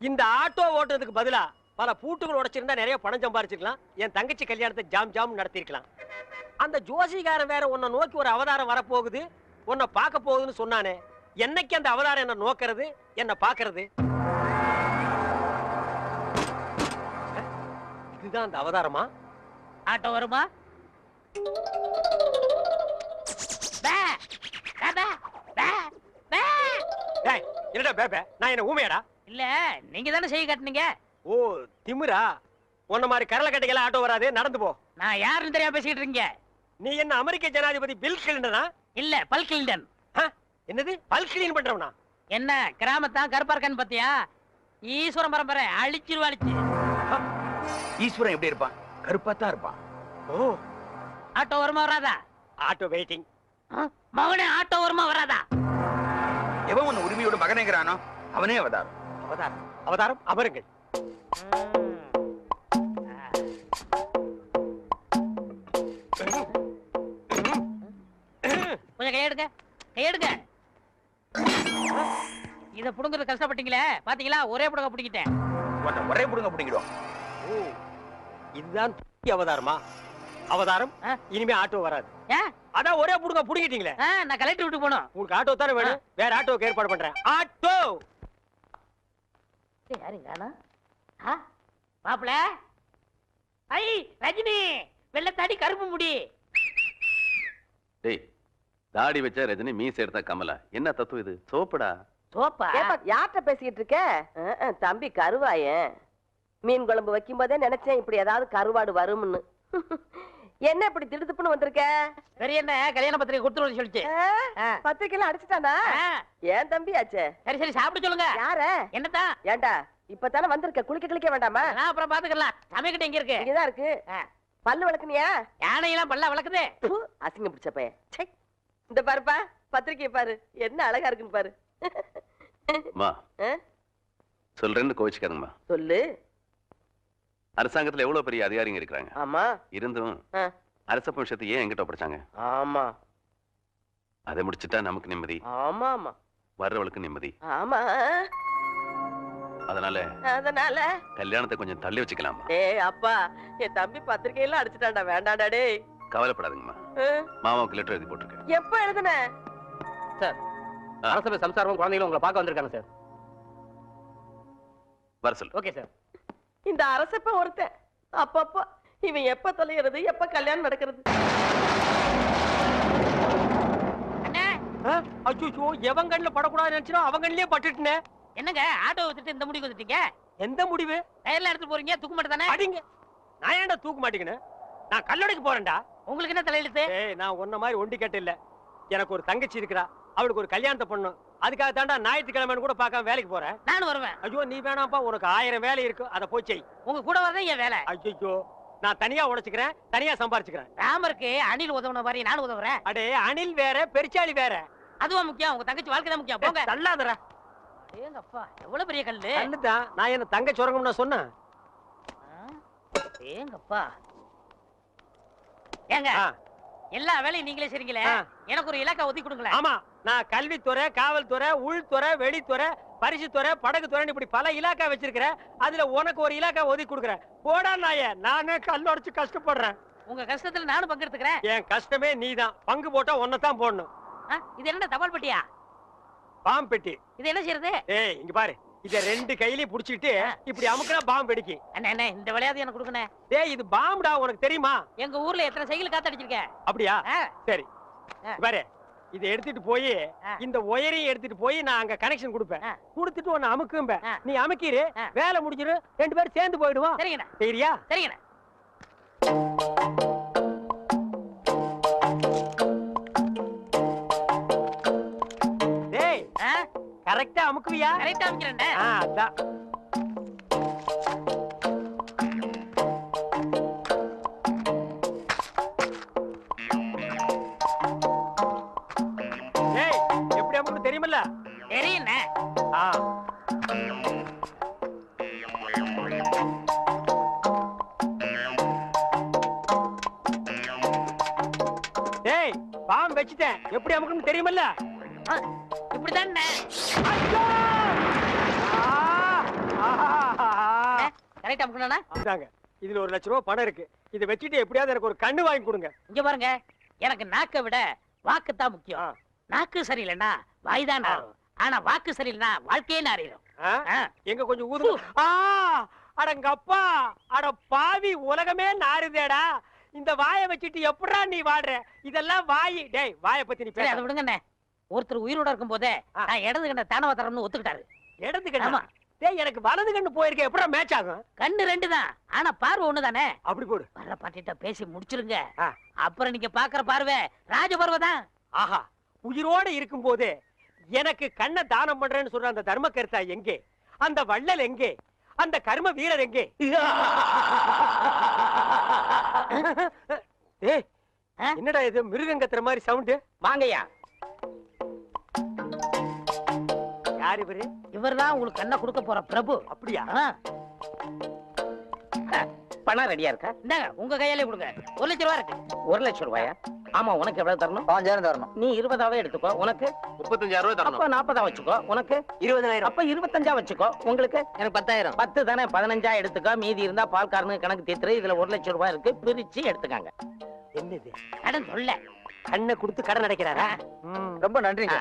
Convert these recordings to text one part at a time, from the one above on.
இந்த ஆட்டோ ஓட்டுறதுக்கு பதிலா பல பூட்டுகள் உடைச்சிருந்தா நிறைய பணம் சம்பாரிச்சிருக்கலாம். என் தங்கச்சி கல்யாணத்தை ஜாம் ஜாம் நடத்திருக்கலாம். அந்த ஜோசிகாரன் வேற உன்னை நோக்கி ஒரு அவதாரம் வரப்போகுது, உன்னை பார்க்க போகுதுன்னு சொன்னானே. என்னைக்கு அந்த அவதாரம் என்ன நோக்கிறது, என்ன பாக்குறது? இதுதான் அந்த அவதாரமா? ஆட்டோ வருமா? என்னடா பேபே, நான் என்ன ஊமையாடா? இல்ல, நீங்க தானே செய்ய காட்டுனீங்க. ஓ திமிரா? உன்ன மாதிரி கரல கட்டைகளா ஆட்டோ வராது, நடந்து போ. நான் யாருன்னு தெரியாம பேசிட்டு இருக்கீங்க. நீ என்ன அமெரிக்க ஜனாதிபதி பில் கிளின்டனா? இல்ல, பல் கிளின்டன். என்னது பல் கிளீன் பண்றவனா? என்ன கிராமத்தான் கருப்பா இருக்கான்னு பாத்தியா? ஈஸ்வரன் பரம்பரை அழிச்சிருவா அழிச்சு. ஈஸ்வரன் எப்படி இருப்பான்? கருப்பா தான் இருப்பான். ஓ ஆட்டோ வருமா வராதா? Auto waiting. மகனே, ஆட்டோ வருமா வராதா? எவன் உன்னை உரிமையோட மகனேங்கிறானோ அவனே அவதாரம். அவதாரம் அவதாரம் அமருங்கள். கொஞ்சம் கையெடுங்க, கையெடுங்க. இத புடுங்குறது கஷ்டப்பட்டீங்களே, பாத்தீங்களா? ஒரே புடுங்க புடிக்கிட்டேன். ஒரே புடுங்க புடிங்கிடும். ஓ இதுதான் அவதாரமா? அவதாரம் இனிமே ஆட்டோ வராது. அதான் ஒரே புடுங்க புடிங்கிட்டீங்களே. நான் கலெக்டர் விட்டு போனோம். உங்களுக்கு ஆட்டோ தானே வேணும், வேற ஆட்டோக்கு ஏற்பாடு பண்றேன். ஆட்டோ யாருங்க? மாப்பிள, ஐ ரஜினி, வெள்ளத்தாடி கருப்பு முடி. டேய், தாடி வச்சா ரஜினி, மீசை எடுத்தா கமலா. என்ன தத்துவம் இது? சோப்புடா. சோப்பா? யார்கிட்ட பேசிக்கிட்டு இருக்க? தம்பி கருவாயன். மீன் குழம்பு வைக்கும் போதே நினைச்சேன் இப்படி ஏதாவது கருவாடு வரும்னு. என்ன இப்படி திடுத்துப்புன்னு வந்திருக்க? பெரிய என்ன கல்யாண பத்திரிகை கொடுத்துருவோம் சொல்லிச்சு. பத்திரிக்கைலாம் அடிச்சுட்டானா? ஏன் தம்பி ஆச்சே? சரி சரி, சாப்பிட சொல்லுங்க. யார? என்னதான்? ஏண்டா இப்பதானே வந்திருக்க, குளிக்க வேண்டாமா? நான் அப்புறம் பாத்துக்கலாம். சமைக்கிட்ட எங்க இருக்கு? இங்கதான் இருக்கு. பல்லு விளக்குனியா? யானையெல்லாம் பல்லா விளக்குது. அசிங்க பிடிச்ச பையன். இந்த பாருப்பா, பத்திரிக்கையை பாரு, என்ன அழகா இருக்குன்னு பாரு. சொல்றேன்னு கோவிச்சுக்காதுங்கம்மா. சொல்லு. அரசாங்கத்துல எவ்வளவு பெரிய அதிகாரிங்க இருக்கிறாங்க. ஆமா. இருந்தும் அரசப்ப விஷயத்தை ஏன் என்கிட்ட ஒப்படைச்சாங்க? ஆமா. அதை முடிச்சுட்டா நமக்கு நிம்மதி. ஆமா ஆமா. வர்றவளுக்கு நிம்மதி. ஆமா. அதனால கல்யாணத்தை கொஞ்சம் தள்ளி வச்சுக்கலாமா? அப்பா, என் தம்பி பத்திரிக்கையெல்லாம் அடிச்சுட்டாண்டா, வேண்டாண்டா. டேய் கவலைப்படாதுங்கம்மா, மாமாவுக்கு லெட்டர் எழுதி போட்டிருக்கேன். எப்ப எழுதுன? சார், அரசபை சம்சாரமும் குழந்தைகளும் உங்களை பார்க்க வந்திருக்காங்க சார். வர சொல்லு. Okay sir. இந்த அரசப்ப ஒருத்தன் அப்பப்பா இவன் எப்ப தொலைகிறது, எப்ப கல்யாணம் நடக்கிறது? அச்சோ, எவன் கண்ணுல படக்கூடாது நினைச்சோம் அவன் கண்ணிலே பட்டுட்டே. என்னங்க ஆட்டோ விட்டுட்டு இந்த முடிவு வந்துட்டீங்க? எந்த முடிவு? டயர்ல எடுத்து போறீங்க, தூக்க மாட்டே தானே? அடிங்க. நான் ஏன்டா தூக்க மாட்டேங்கன்னு? நான் கல்லடைக்கு போறேன்டா. உங்களுக்கு என்ன தலையெழுத்து? நான் உன்ன மாதிரி ஒண்டி கேட்ட இல்ல. எனக்கு ஒரு தங்கச்சி இருக்கிறா, அவளுக்கு ஒரு கல்யாணத்தை பண்ணணும். அதுக்காக தாண்டா ஞாயிற்றுக்கிழமைன்னு கூட பார்க்காம வேலைக்கு போறேன். நானும் வருவேன். ஐயோ நீ வேணாம்ப்பா, உனக்கு 1000 வேலை இருக்கு, அதை போய் செய். உங்க கூட வரதான் என் வேலை. ஐயோ, நான் தனியா உழைச்சுக்கிறேன், தனியா சம்பாரிச்சுக்கிறேன். ராமருக்கு அணில் உதவுன மாதிரி நானும் உதவுறேன். அடே, அணில் வேற பெருச்சாளி வேற. அதுவா முக்கியம்? உங்க தங்கச்சி வாழ்க்கை தான் முக்கியம். போங்க. தள்ளாதடா. ஏங்கப்பா, எவ்வளவு பெரிய கல்லு. கல்லுதான். நான் என்ன தங்க சுரங்கம்னு சொன்னேன்? ஏங்கப்பா. ஏங்க, எல்லா வேலையும் நீங்களே செய்றீங்களே, எனக்கு ஒரு இலாக்கா ஒதுக்கி கொடுங்களேன். ஆமா, நான் கல்வித்துறை, காவல்துறை, உள்துறை, வெளித்துறை, பரிசுத்துறை, படகுத்துறை, இப்படி பல இலாக்கா வச்சிருக்கிறேன். அதுல உனக்கு ஒரு இலாக்கா ஒதுக்கி கொடுக்குறேன். போடா நாயே, நானே கல்லொடைச்சு கஷ்டப்படுறேன். உங்க கஷ்டத்துல நானும் பங்கெடுத்துக்கிறேன். என் கஷ்டமே நீதான். பங்கு போட்டா ஒன்னதான் போடணும். இது என்ன தபால் பெட்டியா? பாம்பு பெட்டி. இது என்ன செய்யறது? இங்க பாரு, இத 2 கையிலயும் புடிச்சிட்டு இப்படி அமுக்குனா பாம்பு வெடிக்கு. அண்ணே, இந்த விளையாட்டு எனக்கு கொடுக்கணே. இது பாம்புடா, உனக்கு தெரியுமா? எங்க ஊர்ல எத்தனை சைக்கிள் காத்தடிச்சிருக்கேன். அப்படியா? சரி பாரு, இதை எடுத்துட்டு போய் இந்த ஒயரையும் எடுத்துட்டு போய் நான் அங்க கனெக்ஷன் கொடுப்பேன். கொடுத்துட்டு உன்னை அமுக்கும்ப, நீ அமுக்கிரு, வேலை முடிஞ்சிரு, 2 பேரும் சேர்ந்து போயிடுவோம். சரிங்கண்ணா. சரியா? சரிங்கண்ணா. டேய், கரெக்டா அமுக்குவியா? கரெக்டா அமுக்கிறேன். அதான். எப்படி அமுக்கு தெரியுமில்ல? தெரியுண்ணே. டேய், பாம்பு வச்சிட்டேன், எப்படி அமுக்குன்னு தெரியுமில்ல? இப்படிதான். ரைட் அமுக்கணும்னா இந்தாங்க இதுல 1 லட்சம் ரூபாய் பணம் இருக்கு. இதை வச்சுட்டு எப்படியாவது எனக்கு ஒரு கண்ணு வாங்கி கொடுங்க. இங்க பாருங்க, எனக்கு நாக்கை விட வாக்கு தான் முக்கியம். நாக்கு சரியில்லைன்னா வாய்தான் நாரும். ஆனா வாக்கு சரியில்லைன்னா வாழ்க்கையே நாரிடும். எங்க கொஞ்சம் ஊதுங்க. அடங்கப்பா, அட பாவி, உலகமே நாறுதேடா. இந்த வாயை வச்சுட்டு எப்படா நீ வாடுற? இதெல்லாம் வாயி. டேய், வாயை பத்தி நீ சரி, பேச. அதை விடுங்கண்ணே. ஒருத்தர் உயிரோட இருக்கும் போதே நான் இடது கண்ண தானவ தரம்னு ஒத்துக்கிட்டாரு. இடது கண்ணா? டேய், எனக்கு வலது கண்ணு போயிருக்க, எப்படா மேட்ச் ஆகும்? கண்ணு 2 தான், ஆனா பார்வை 1 தானே. அப்படி போடு. வர்ற பாட்டிட்ட பேசி முடிச்சிருங்க. அப்புறம் நீங்க பாக்குற பார்வை ராஜ பார்வை தான். ஆஹா, உயிரோட இருக்கும் போது எனக்கு கண்ணை தானம் பண்றேன்னு சொல்ற அந்த தர்ம கர்த்தா எங்கே? அந்த வள்ளல் எங்கே? அந்த கர்ம வீரர் எங்கே? ஏய், என்னடா இது மிருகங்கத்துற மாதிரி சவுண்ட்? வாங்கய்யா. யார் இவரு? இவர்தான் உங்களுக்கு கண்ணை கொடுக்க போற பிரபு. அப்படியா? பணம் ரெடியா இருக்கா? இந்தாங்க, உங்க கையாலே கொடுங்க. 1 லட்சம் ரூபாய் இருக்கு. 1 லட்சம் ரூபாயா? ஆமா, உனக்கு எவ்வளவு தரணும்? 5000 தரணும். நீ 20ஆவே எடுத்துக்கோ. உனக்கு 35,000 ரூபாய் அப்ப தரணும். 40 வச்சுக்கோ. உனக்கு 20,000. அப்ப 25 வச்சுக்கோ. உங்களுக்கு எனக்கு 10,000. 10 தானே, 15 எடுத்துக்கோ. மீதி இருந்தா பால்காரனுக்கு கணக்கு தீர்த்துரு. இதுல 1 லட்சம் ரூபாய் இருக்கு, பிரிச்சு எடுத்துக்காங்க. என்னது? கடன் சொல்ல கண்ணை கொடுத்து கடன் அடைக்கிறாரா? ரொம்ப நன்றிங்க.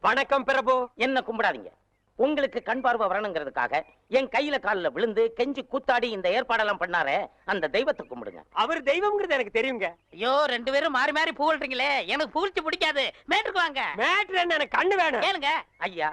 வணக்கம் பிரபு. என்ன கும்பிடாதீங்க. உங்களுக்கு கண் பார்வை வரணுங்கிறதுக்காக என் கையில காலில் விழுந்து கெஞ்சி கூத்தாடி இந்த ஏற்பாடெல்லாம் பண்ணாரே, அந்த தெய்வத்தை கும்பிடுங்க. அவர் தெய்வம்ங்கிறது எனக்கு தெரியுங்க. ஐயோ, 2 பேரும் மாறி மாறி புகழ்றீங்களே, எனக்கு புகழ்ச்சி பிடிக்காது. மேட்டுக்கு வாங்க. மேட்ரு என்ன? எனக்கு கண்ணு வேணும். ஏனுங்க? ஐயா,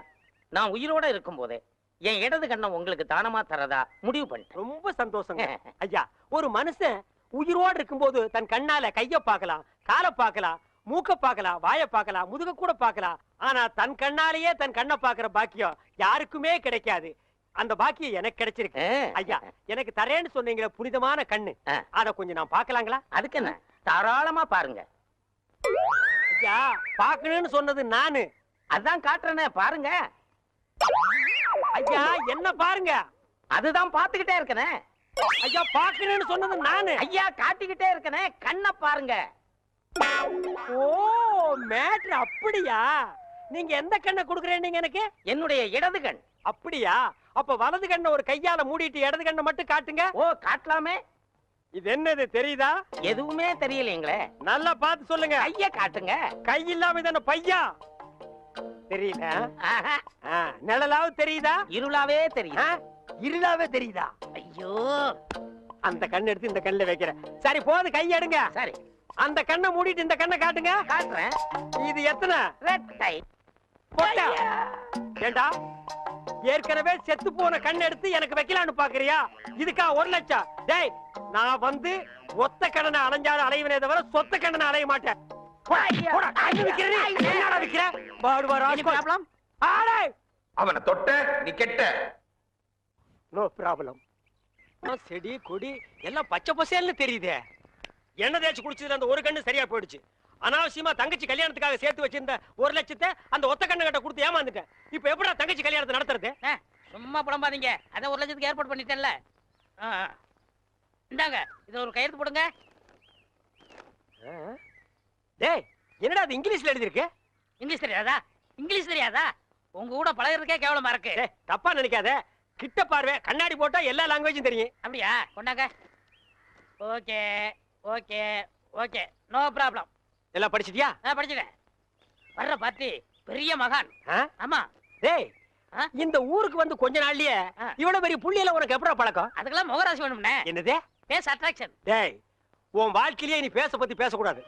நான் உயிரோட இருக்கும் போதே என் இடது கண்ணை உங்களுக்கு தானமா தரதா முடிவு பண்ணிட்டேன். ரொம்ப சந்தோஷங்க. ஐயா, ஒரு மனுஷன் உயிரோடு இருக்கும்போது தன் கண்ணால கைய பார்க்கலாம், காலை பார்க்கலாம், மூக்க பார்க்கலாம், வாயை பார்க்கலாம், முதுக கூட பார்க்கலாம். ஆனா தன் கண்ணாலேயே தன் கண்ணை பார்க்கிற பாக்கியம் யாருக்குமே கிடைக்காது. அந்த பாக்கியம் எனக்கு கிடைச்சிருக்கு. ஐயா, எனக்கு தரேன்னு சொன்னீங்களே புனிதமான கண்ணு, அத கொஞ்சம் நான் பார்க்கலாங்களா? அதுக்கு என்ன, தாராளமா பாருங்க. ஐயா, பார்க்கணும்னு சொன்னது நானு. அதான் காட்டுறேனே, பாருங்க. ஐயா, என்ன பாருங்க? அதுதான் பாத்துக்கிட்டே இருக்கனே. ஐயா, பார்க்கணும்னு சொன்னது நானு. ஐயா, காட்டிக்கிட்டே இருக்கனே, கண்ணை பாருங்க. ஓ, மேட்ரு அப்படியா? நீங்க எந்த கண்ணை குடுக்குறேன்னு எனக்கு? என்னுடைய இடது கண். அப்படியா? அப்ப வலது கண்ணை ஒரு கையால மூடிட்டு இடது கண்ணை மட்டும் காட்டுங்க. ஓ, காட்டலாமே. இது என்னது தெரியுதா? எதுவுமே தெரியலீங்களே. நல்லா பார்த்து சொல்லுங்க. கைய காட்டுங்க. கை இல்லாம தானே பையா? தெரியல. நிழலாவது தெரியுதா? இருளாவே தெரியுது. இருளாவே தெரியுதா? ஐயோ, அந்த கண்ணை எடுத்து இந்த கண்ணுல வைக்கிறேன். சரி, போது, கை எடுங்க. சரி, அந்த கண்ணை மூடிட்டு இந்த கண்ணை காட்டுங்க. காட்டுறேன். இது எத்தனை? ரெட்டை. பொட்டா? ஏண்டா, ஏற்கனவே செத்து போன கண்ணை எடுத்து எனக்கு வைக்கலான்னு பாக்குறியா? இதுக்கா 1 லட்சம்? டேய், நான் வந்து ஒத்த கண்ணனை அலைஞ்சாலும் அலைவனே தவிர சொத்த கண்ணனை அலைய மாட்டேன். அவனை தொட்ட நீ கெட்ட. No problem. செடி கொடி எல்லாம் பச்சை பசேல்னு தெரியுதே. எண்ணெய் தேய்ச்சி குடிச்சதுல அந்த ஒரு கண்ணு சரியா போயிடுச்சு. அனாவசியமா தங்கச்சி கல்யாணத்துக்காக சேர்த்து வச்சிருந்த 1 லட்சத்தை அந்த ஒத்த கண்ணு கிட்ட கொடுத்து ஏமாந்துட்டேன். இப்ப எப்படா தங்கச்சி கல்யாணத்தை நடத்துறது? சும்மா புலம்பாதீங்க. அதான் 1 லட்சத்துக்கு ஏற்பாடு பண்ணிட்டேன்ல. இந்தாங்க, இத ஒரு கையெழுத்து போடுங்க. டேய், என்னடா அது இங்கிலீஷ்ல எழுதி இருக்கு? இங்கிலீஷ் தெரியாதா? இங்கிலீஷ் தெரியாதா? உங்க கூட பழகிறதுக்கே கேவலமா இருக்கு. தப்பா நினைக்காத. கிட்ட பார்வை, கண்ணாடி போட்டா எல்லா லாங்குவேஜும் தெரியும். அப்படியா? கொண்டாங்க. Okay okay okay, no problem. எல்லாம் படிச்சிட்டியா? படிச்சிட்டேன். வர்ற பார்ட்டி பெரிய மகான். ஆமா. டேய், இந்த ஊருக்கு வந்து கொஞ்ச நாள்லயே இவ்வளவு பெரிய புள்ளியில உனக்கு எப்படா பழக்கம்? அதுக்கெல்லாம் முகராசி வேணும்னே. என்னது? Face attraction. டேய், உன் வாழ்க்கையிலேயே நீ பேச பத்தி பேசக்கூடாது.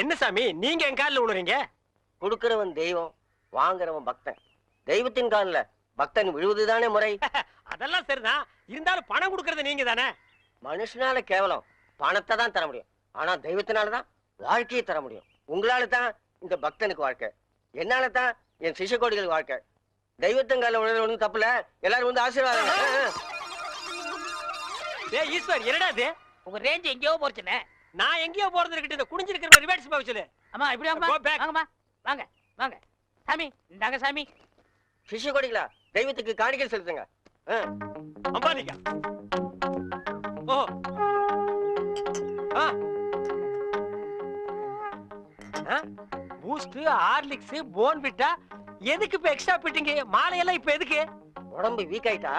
என்ன சாமி, நீங்க என் காலில் விழுறீங்க? கொடுக்கிறவன் தெய்வம், வாங்குறவன் பக்தன். தெய்வத்தின் காலில் பக்தன் விழுவதுதானே முறை. அதெல்லாம் சரிதான். இருந்தாலும் பணம் கொடுக்கறது நீங்க தானே. மனுஷனால கேவலம் பணத்தை தான் தர முடியும். ஆனா தெய்வத்தினாலதான் வாழ்க்கையை தர முடியும். உங்களால தான் இந்த பக்தனுக்கு வாழ்க்கை, என்னால தான் என் சிஷ்ய கோடிகளுக்கு வாழ்க்கை. தெய்வத்தங்கால உணர்வு ஒன்றும் தப்புல, எல்லாரும் வந்து ஆசீர்வாதம். டேய் ஈஸ்வர், என்னடா இது? உங்க ரேஞ்ச் எங்கேயோ போச்சுனே. நான் எங்கேயோ போறது இருக்கட்டும், இந்த குனிஞ்சிருக்கிற ரிவர்ஸ் போக சொல்லு. அம்மா இப்படி வாங்கம்மா. Go back. வாங்கம்மா வாங்க வாங்க. சாமி இந்தாங்க சாமி. சிஷ்ய கோடிகளா, தெய்வத்துக்கு காணிக்கை செலுத்துங்க. அம்பானிக்கா. ஓ பூஸ்ட், ஹார்லிக்ஸ், போன்விட்டா எதுக்கு இப்ப எக்ஸ்ட்ரா பிட்டிங்க? மாலையெல்லாம் இப்ப எதுக்கு? உடம்பு வீக் ஆயிட்டா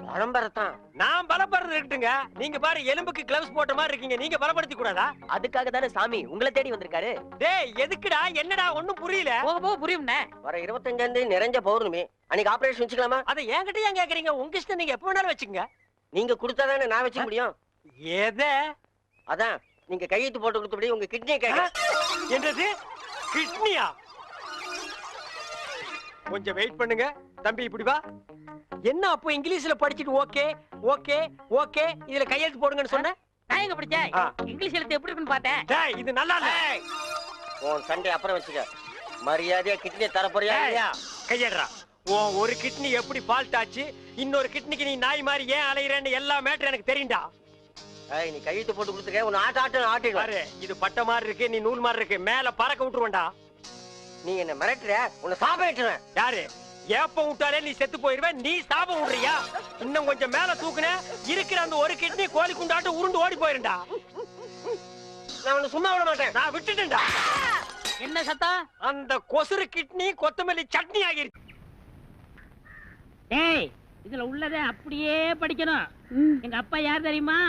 பரம்பரத்தான். நான் பலப்படுறது இருக்கட்டுங்க. நீங்க பாரு, எலும்புக்கு கிளவுஸ் போட்ட மாதிரி இருக்கீங்க. நீங்க பலப்படுத்தி கூடாதா? அதுக்காக தானே சாமி உங்களை தேடி வந்திருக்காரு. டேய் எதுக்குடா? என்னடா ஒண்ணும் புரியல. போக போக புரியும்ண்ணே. வர 25ஆம் தேதி நிறைஞ்ச பௌர்ணமி, அன்னைக்கு ஆபரேஷன் வச்சுக்கலாமா? அதை என்கிட்ட ஏன் கேக்குறீங்க? உங்க இஷ்டம், நீங்க எப்ப வேணாலும் வச்சுக்கங்க. நீங்க கொடுத்தாதானே நான் வச்சுக்க முடியும். எதை? அதான் நீங்க கையெழுத்து போட்டு கொடுத்தபடி உங்க கிட்னியை கேட்க. என்னது கிட்னியா? கொஞ்சம் வெயிட் பண்ணுங்க தம்பி, இப்படி வா. என்ன அப்போ இங்கிலீஷ்ல படிச்சிட்டு ஓகே ஓகே ஓகே இதுல கையெழுத்து போடுங்கன்னு சொன்னேன். நான் எங்க படிச்சேன்? ஆ. இங்கிலீஷ் எழுத்து எப்படி இருக்குன்னு பார்த்தேன். டேய் இது நல்லா இல்ல. உன் சண்டை அப்புறம் வச்சுக்க. மரியாதையா கிட்னியை தர போறியா இல்லையா? கையேடுறா. உன் ஒரு கிட்னி எப்படி ஃபால்ட் ஆச்சு, இன்னொரு கிட்னிக்கு நீ நாய் மாதிரி ஏன் அலையறேன்னு எல்லா மேட்டர் எனக்கு தெரியும்டா. ஏய், நீ கையெழுத்து போட்டு கொடுத்துக்க, உன்னை ஆட்டிடுவேன். பாரு, இது பட்ட மாதிரி இருக்கு, நீ நூல் மாதிரி இருக்கு, மேல பறக்க விட்டுருவேன்டா. நீ என்ன மிரட்டுற, உன்னை சாப்பிட்டுருவேன். யாரு? ஏப்ப விட்டாலே நீ செத்து போயிருவேன். நீ சாபம் விடுறியா? இன்னும் கொஞ்சம் மேல தூக்குன, இருக்கிற அந்த ஒரு கிட்னி கோழி குண்டாட்டு உருண்டு ஓடி போயிருண்டா. நான் உன்னை சும்மா விட மாட்டேன். நான் விட்டுட்டேன்டா. என்ன சத்தம்? அந்த கொசுறு கிட்னி கொத்தமல்லி சட்னி ஆகிருச்சு. டேய் இதுல உள்ளதை அப்படியே படிக்கணும். எங்க அப்பா யார் தெரியுமா?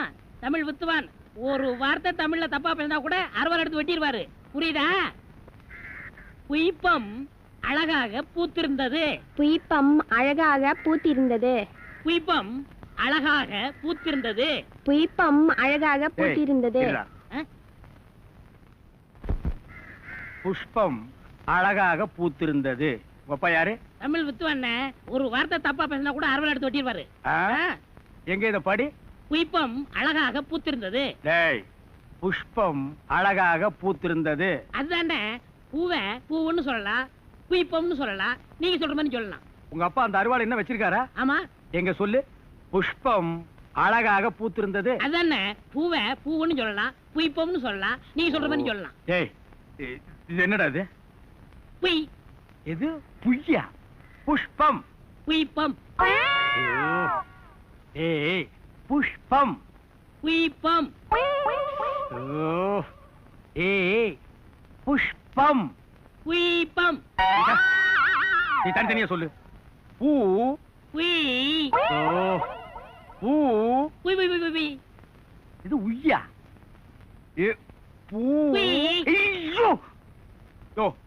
தமிழ் வித்துவான். ஒரு வார்த்தை தமிழ்ல தப்பா பேசினா கூட அறுவாள் எடுத்து வெட்டிடுவாரு. புரியுதா? புய்பம் அழகாக பூத்திருந்தது. புய்பம் அழகாக பூத்திருந்தது. புய்பம் அழகாக பூத்திருந்தது. புய்பம் அழகாக பூத்திருந்தது. புஷ்பம் அழகாக பூத்திருந்தது. அப்பா யாரு? தமிழ் வித்துவான். ஒரு வார்த்தை தப்பா பேசினா கூட அறுவாள் எடுத்து வெட்டிடுவாரு. எங்க இத படி? புய்பம் அழகாக பூத்திருந்தது. டேய், புஷ்பம் அழகாக பூத்திருந்தது. அதுதானே. பூவை பூவுன்னு சொல்லலாம், புய்பம்னு சொல்லலாம். நீங்க சொல்ற மாதிரி சொல்லலாம். உங்க அப்பா அந்த அருவாள் என்ன வச்சிருக்காரா? ஆமா. எங்க சொல்லு. புஷ்பம் அழகாக பூத்திருந்தது. அதானே. பூவை பூவுன்னு சொல்லலாம், புய்பம்னு சொல்லலாம். நீங்க சொல்ற மாதிரி சொல்லலாம். டேய், இது என்னடா இது? புய். இது புய்யா? புஷ்பம். புய்பம். ஏய், புஷ்பம். புய்பம். ஏய், புஷ்பம். புய்பம். நீ தனித்தனியா சொல்லு. பூ. புய். பூ. புய் புய் புய் புய். இது உய்யா? பூ. ஐயோ,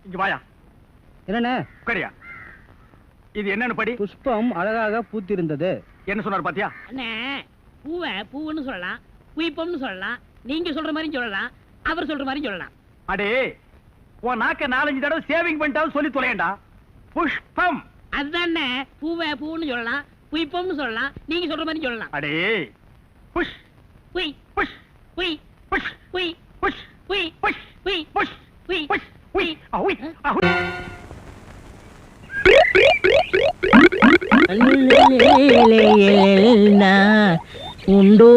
இங்க வாயா. என்னண்ணே? உட்காரியா. இது என்னன்னு படி. புஷ்பம் அழகாக பூத்திருந்தது. என்ன சொன்னார் பாத்தியா? அண்ணே, பூவை பூவுன்னு சொல்லலாம், புய்பம்னு சொல்லலாம். நீங்க சொல்ற மாதிரி சொல்லலாம், அவர் சொல்ற மாதிரி சொல்லலாம். அடே, உன் நாக்க 4-5 தடவை சேவிங் பண்ணிட்டாலும் சொல்லி தொலையண்டா. புஷ்பம். அதுதானே. பூவை பூவுன்னு சொல்லலாம், புய்பம்னு சொல்லலாம். நீங்க சொல்ற மாதிரி சொல்லலாம். அடே, புஷ் புய் புஷ் புய் புஷ் புய் புஷ் புய் புஷ் புய் புஷ் புய் புஷ் உய் அஹுய் அஹுய். உண்டோ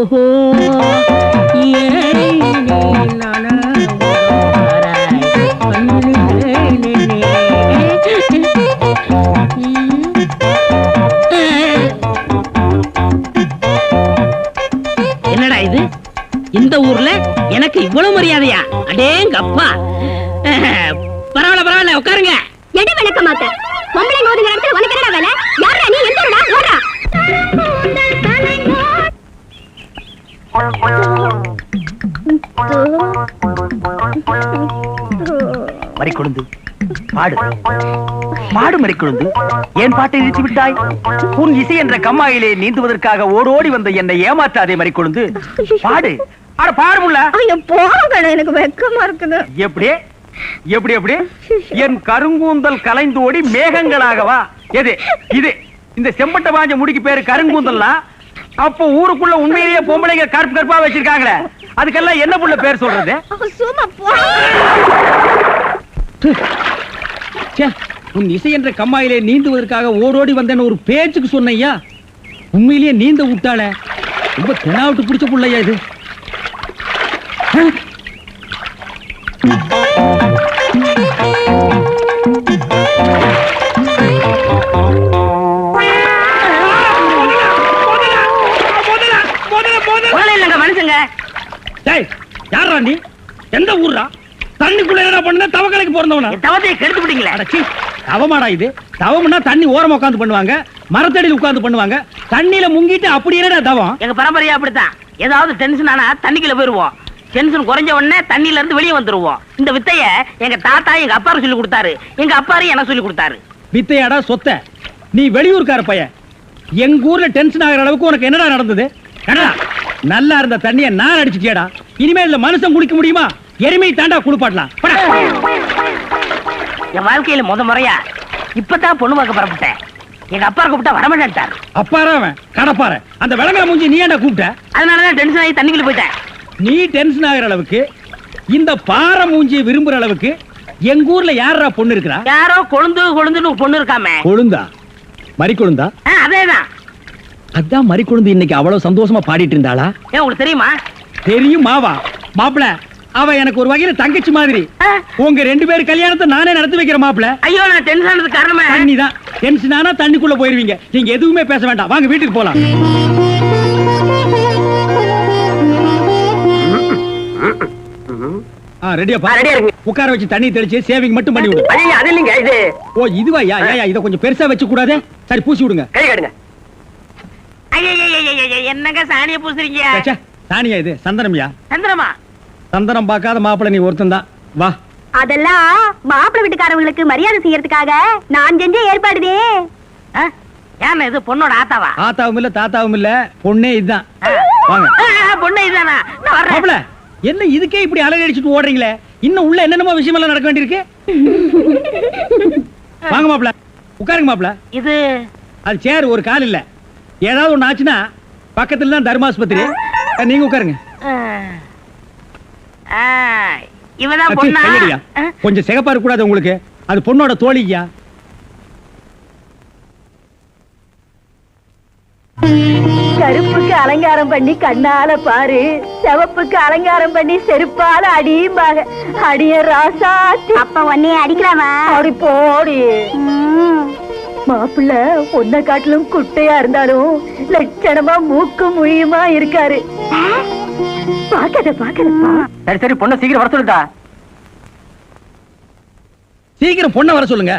என்னடா இது? இந்த ஊர்ல எனக்கு இவ்வளவு மரியாதையா? அடேங்கப்பா. பரவாயில்ல பரவாயில்ல, உட்காருங்க. எடி விளக்க மாட்டேன். பொம்பளை ஓடுகிற இடத்துல உனக்கு என்னடா வேலை? யாரா நீ? எந்த ஊரா? ஓடா. மறிக்கொழுந்து பாடு பாடு. மறிக்கொழுந்து, ஏன் பாட்டை நிறுத்தி விட்டாய்? உன் இசை என்ற கம்மாயிலே நீந்துவதற்காக ஓடோடி வந்த என்னை ஏமாற்றாதே மறிக்கொழுந்து. பாடு. அட பாடு முள்ள. ஐயோ போங்க, எனக்கு வெக்கமா இருக்குது. எப்படி எப்படி எப்படி? என் கருங்கூந்தல் கலைந்து ஓடி மேகங்களாகவா? எது இது? இந்த செம்பட்ட பாஞ்ச முடிக்கு பேரு கருங்கூந்தல்னா, அப்போ ஊருக்குள்ள உண்மையிலேயே பொம்பளைங்க கருப்பு கருப்பா வச்சிருக்காங்களே, அதுக்கெல்லாம் என்ன புள்ள பேர் சொல்றது? சும்மா போ. ச்சே, உன் இசை என்ற கம்மாயிலே நீந்துவதற்காக ஓடோடி வந்தேன்னு ஒரு பேச்சுக்கு சொன்னையா, உண்மையிலேயே நீந்த விட்டாளே. ரொம்ப தெனாவிட்டு பிடிச்ச புள்ளையா இது. மனுஷங்க யாரா நீ? எந்த ஊர்ரா? தண்ணிக்குள்ள என்ன பண்ண? தவக்கலைக்கு பிறந்தவனா? தவத்தையை கெடுத்து விட்டீங்களே. அடச்சி, தவமாடா இது? தவம்னா தண்ணி ஓரமா உட்கார்ந்து பண்ணுவாங்க, மரத்தடியில் உட்கார்ந்து பண்ணுவாங்க. தண்ணியில முங்கிட்டு அப்படி என்னடா தவம்? எங்க பரம்பரையா அப்படித்தான். ஏதாவது டென்ஷன் ஆனா தண்ணிக்குள்ள போயிருவோம். டென்ஷன் குறைஞ்ச உடனே தண்ணியில இருந்து வெளியே வந்துருவோம். இந்த வித்தைய எங்க தாத்தா எங்க அப்பாரு சொல்லி கொடுத்தாரு. எங்க அப்பாரு எனக்கு சொல்லி கொடுத்தாரு. வித்தையாடா சொத்த? நீ வெளியூர்கார பையன். எங்க ஊர்ல டென்ஷன் ஆகிற அளவுக்கு உனக்கு என்னடா நடந்தது? கடா நல்லா இருந்த தண்ணிய நான் அடிச்சுட்டியாடா. இனிமே இல்ல மனுஷன் குளிக்க முடியுமா? எருமை தாண்டா குளிப்பாட்டலாம். என் வாழ்க்கையில முறையா இப்பதான் பொண்ணு பார்க்க புறப்பட்டேன். எங்க அப்பா கூப்பிட்டா வரமாட்டார். அப்பாரா அவன் கடப்பார. அந்த விளங்கல மூஞ்சி நீ ஏன்டா கூப்பிட்ட? அதனாலதான் டென்ஷன் ஆகி தண்ணிக்குள்ள போயிட்டேன். நீ டென்ஷன் ஆகிற அளவுக்கு, இந்த பாறை மூஞ்சியை விரும்புற அளவுக்கு எங்க ஊர்ல யாரா பொண்ணு இருக்கிறா? யாரோ கொழுந்துன்னு ஒரு பொண்ணு இருக்காமே. கொழுந்தா? மறி கொழுந்தா? அதேதான். அதான் மறி கொழுந்து இன்னைக்கு அவ்வளவு சந்தோஷமா பாடிட்டு இருந்தாளா? ஏன் உங்களுக்கு தெரியுமா? தெரியும் மாவா. மாப்பிள, அவ எனக்கு ஒரு வகையில தங்கச்சி மாதிரி. உங்க 2 பேர் கல்யாணத்தை நானே நடத்தி வைக்கிறேன் மாப்பிள. ஐயோ, நான் டென்ஷன் ஆனதுக்கு காரணமே தண்ணி தான். டென்ஷன் ஆனா தண்ணிக்குள்ள போயிருவீங்க. நீங்க எதுவுமே பேச வேண்டாம். வாங்க வீட்டுக்கு போலாம். ரெடியா உட்கார வச்சு தண்ணி தெளிச்சு சேவிங் மட்டும் பண்ணி விடு. அது இல்லைங்க இது. ஓ இதுவா? யா இத கொஞ்சம் பெருசா வச்சு கூடாதே. சரி பூசி விடுங்க. கை காட்டுங்க. என்னங்க சாணிய பூசுறீங்க? ச்சே, சாணியா இது? சந்தனம்யா. சந்திரமா? சந்தனம் பார்க்காத மாப்பிள நீ ஒருத்தன் தான். வா. அதெல்லாம் மாப்பிள்ளை வீட்டுக்காரங்களுக்கு மரியாதை செய்யறதுக்காக நான் செஞ்ச ஏற்பாடுதே. ஏன் இது பொண்ணோட ஆத்தாவா? ஆத்தாவும் இல்ல தாத்தாவும் இல்ல, பொண்ணே இதுதான். வாங்க. பொண்ணு இதுதானா? நான் வர்றேன். மாப்பிள, என்ன இதுக்கே இப்படி அலறி அடிச்சுட்டு ஓடுறீங்களே? இன்னும் உள்ள என்னென்னமோ விஷயம் எல்லாம் நடக்க வேண்டியிருக்கு. வாங்க மாப்பிள, உட்காருங்க மாப்பிள. இது அது சேர், ஒரு கால் இல்ல. ஏதாவது ஒண்ணு ஆச்சுன்னா பக்கத்துல தான் தர்மாஸ்பத்திரி. நீங்க உட்காருங்க. இவதான் பொண்ணா? கையடியா. கொஞ்சம் சிகப்பா இருக்க கூடாது உங்களுக்கு. அது பொண்ணோட தோழியா. கருப்புக்கு அலங்காரம் பண்ணி கண்ணால பாரு, சிவப்புக்கு அலங்காரம் பண்ணி செருப்பால அடியும்பாக. அடிய ராசாத்தி. அப்ப உன்னைய அடிக்கலாமா? அடி போடி. மாப்பிள்ள பொண்ணை காட்டிலும் குட்டையா இருந்தாலும் லட்சணமா மூக்கு முழியுமா இருக்காரு. பாக்கதப்பா. சரி பொண்ணை சீக்கிரம் வர சொல்லுடா. சீக்கிரம் பொண்ணை வர சொல்லுங்க.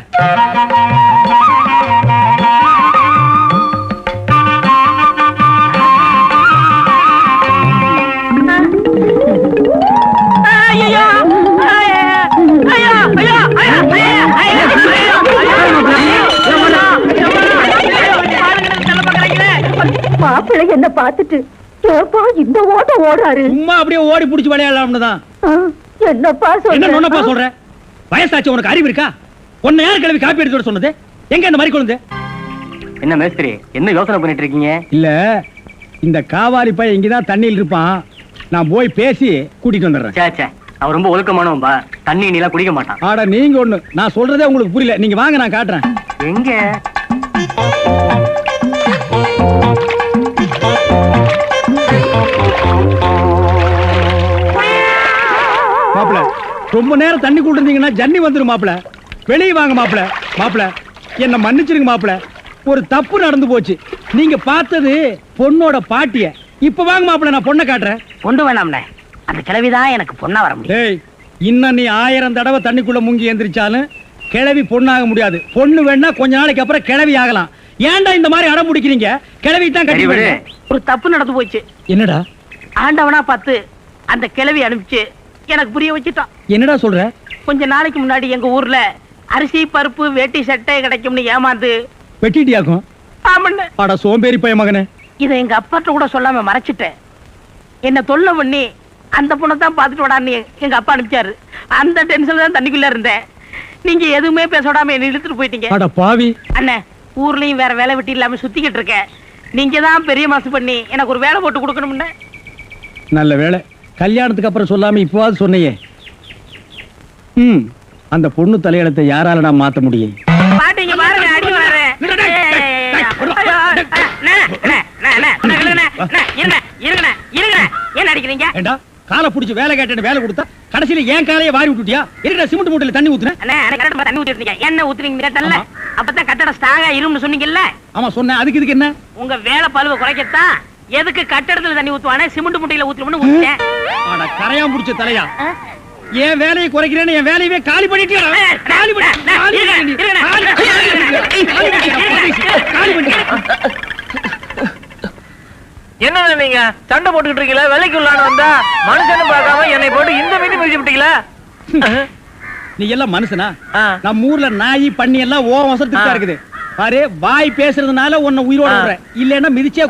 மாப்பிள்ளை என்ன பார்த்துட்டு இந்த ஓட்டம் ஓடுறாரு. சும்மா அப்படியே ஓடி புடிச்சு விளையாடலாம்னு தான். என்னப்பா என்ன நொன்னப்பா சொல்ற? வயசாச்சு, உனக்கு அறிவு இருக்கா? உன்னை யார் கிளவி காப்பி எடுத்து சொன்னது? எங்க அந்த மாதிரி கொண்டு? என்ன மேஸ்திரி, என்ன யோசனை பண்ணிட்டு இருக்கீங்க? இல்ல, இந்த காவாலி பையன் இங்கதான் தண்ணியில் இருப்பான். நான் போய் பேசி கூட்டிட்டு வந்துடுறேன். சே, அவன் ரொம்ப ஒழுக்கமானவன்பா. தண்ணி நீலாம் குடிக்க மாட்டான். ஆடா நீங்க ஒண்ணு, நான் சொல்றதே உங்களுக்கு புரியல. நீங்க வாங்க, நான் காட்டுறேன். எங்க? மாப்பிள, ரொம்ப நேரம் தண்ணி கூட்டிருந்தீங்கன்னா ஜன்னி வந்துரும் மாப்பிள. வெளியே வாங்க மாப்பிள. மாப்பிள, என்ன மன்னிச்சிருங்க மாப்பிள. ஒரு தப்பு நடந்து போச்சு. நீங்க பார்த்தது பொண்ணோட பாட்டிய. இப்ப வாங்க மாப்பிள, நான் பொண்ணை காட்டுறேன். பொண்ணு வேணாம்னே, அந்த கிழவிதான் எனக்கு பொண்ணா வர முடியும். டேய், இன்னும் நீ 1000 தடவை தண்ணிக்குள்ள முங்கி எந்திரிச்சாலும் கிழவி பொண்ணாக முடியாது. பொண்ணு வேணா கொஞ்ச நாளைக்கு அப்புறம் கிழவி ஆகலாம். ஏன்டா இந்த மாதிரி அடம் பிடிக்கிறீங்க? கிழவி தான் கட்டி விடு. ஒரு தப்பு நடந்து போச்சு. என்னடா? ஆண்டவனா பார்த்து அந்த கிழவி அனுப்பிச்சு எனக்கு புரிய வச்சுட்டான். என்னடா சொல்ற? கொஞ்ச நாளைக்கு முன்னாடி எங்க ஊர்ல அரிசி பருப்பு வேட்டி சட்டை கிடைக்கும்னு ஏமாந்து வெட்டிட்டியாக்கும். ஆமண்ணே. அட சோம்பேறி பைய மகனே. இதை எங்க அப்பாட்ட கூட சொல்லாம மறைச்சிட்டேன். என்ன தொல்லை பண்ணி அந்த பொண்ணை தான் பார்த்துட்டு விடான்னு எங்க அப்பா அனுப்பிச்சாரு. அந்த டென்ஷன்ல தான் தண்ணிக்குள்ள இருந்தேன். நீங்க எதுவுமே பேச விடாம என்ன இழுத்துட்டு போயிட்டீங்க. அட பாவி. அண்ணே, ஊர்லயும் வேற வேலை வெட்டி இல்லாம சுத்திக்கிட்டு இருக்கேன். நீங்க தான் பெரிய மனசு பண்ணி எனக்கு ஒரு வேலை போட்டு கொடுக்கணும்னு. நல்ல வேலை, கல்யாணத்துக்கு அப்புறம் சொல்லாம இப்போவாது சொன்னையே. அந்த பொண்ணு தலையெழுத்தை யாரால நான் மாத்த முடியும்? பாட்டிங்க பாருங்க, அடி வர்றேன். என்ன அடிக்கிறீங்க? ஏண்டா காலை புடிச்சு வேலை கேட்டேன்னு வேலை கொடுத்தா கடைசியில ஏன் காலையை வாரி விட்டுட்டியா? இருக்கடா சிமெண்ட் மூட்டையில தண்ணி ஊத்துறேன். தண்ணி ஊத்திருக்கீங்க. என்ன ஊத்துறீங்க தெரியல. அப்பதான் கட்டடம் ஸ்ட்ராங்கா இரும்னு சொன்னீங்கல்ல. ஆமா சொன்னேன். அதுக்கு இதுக்கு என்ன? உங்க வேலை பழுவை குறைக்கத்தான் எதுக்கு கட்டடத்துல தண்ணி ஊத்துவானே சிமெண்ட் மூட்டையில ஊத்துறோம்னு ஊத்திட்டேன். ஆனா கரையான் புடிச்ச தலையா என் வேலையை குறைக்கிறேன்னு என் வேலையவே காலி பண்ணிட்டியா? என்ன நீங்க சண்டை போட்டுக்கிட்டு இருக்கீங்களா? வேலைக்கு உள்ளான வந்தா மனுஷன்னு பார்க்காம என்னை போட்டு இந்த மீதி முடிச்சு விட்டீங்களா? நீ எல்லாம் மனுஷனா? நம்ம ஊர்ல நாய் பண்ணி எல்லாம் ஓ வசத்துக்கு இருக்குது பாரு. வாய் பேசுறதுனால உன்னை உயிரோட விடுறேன், இல்லன்னா மிதிச்சே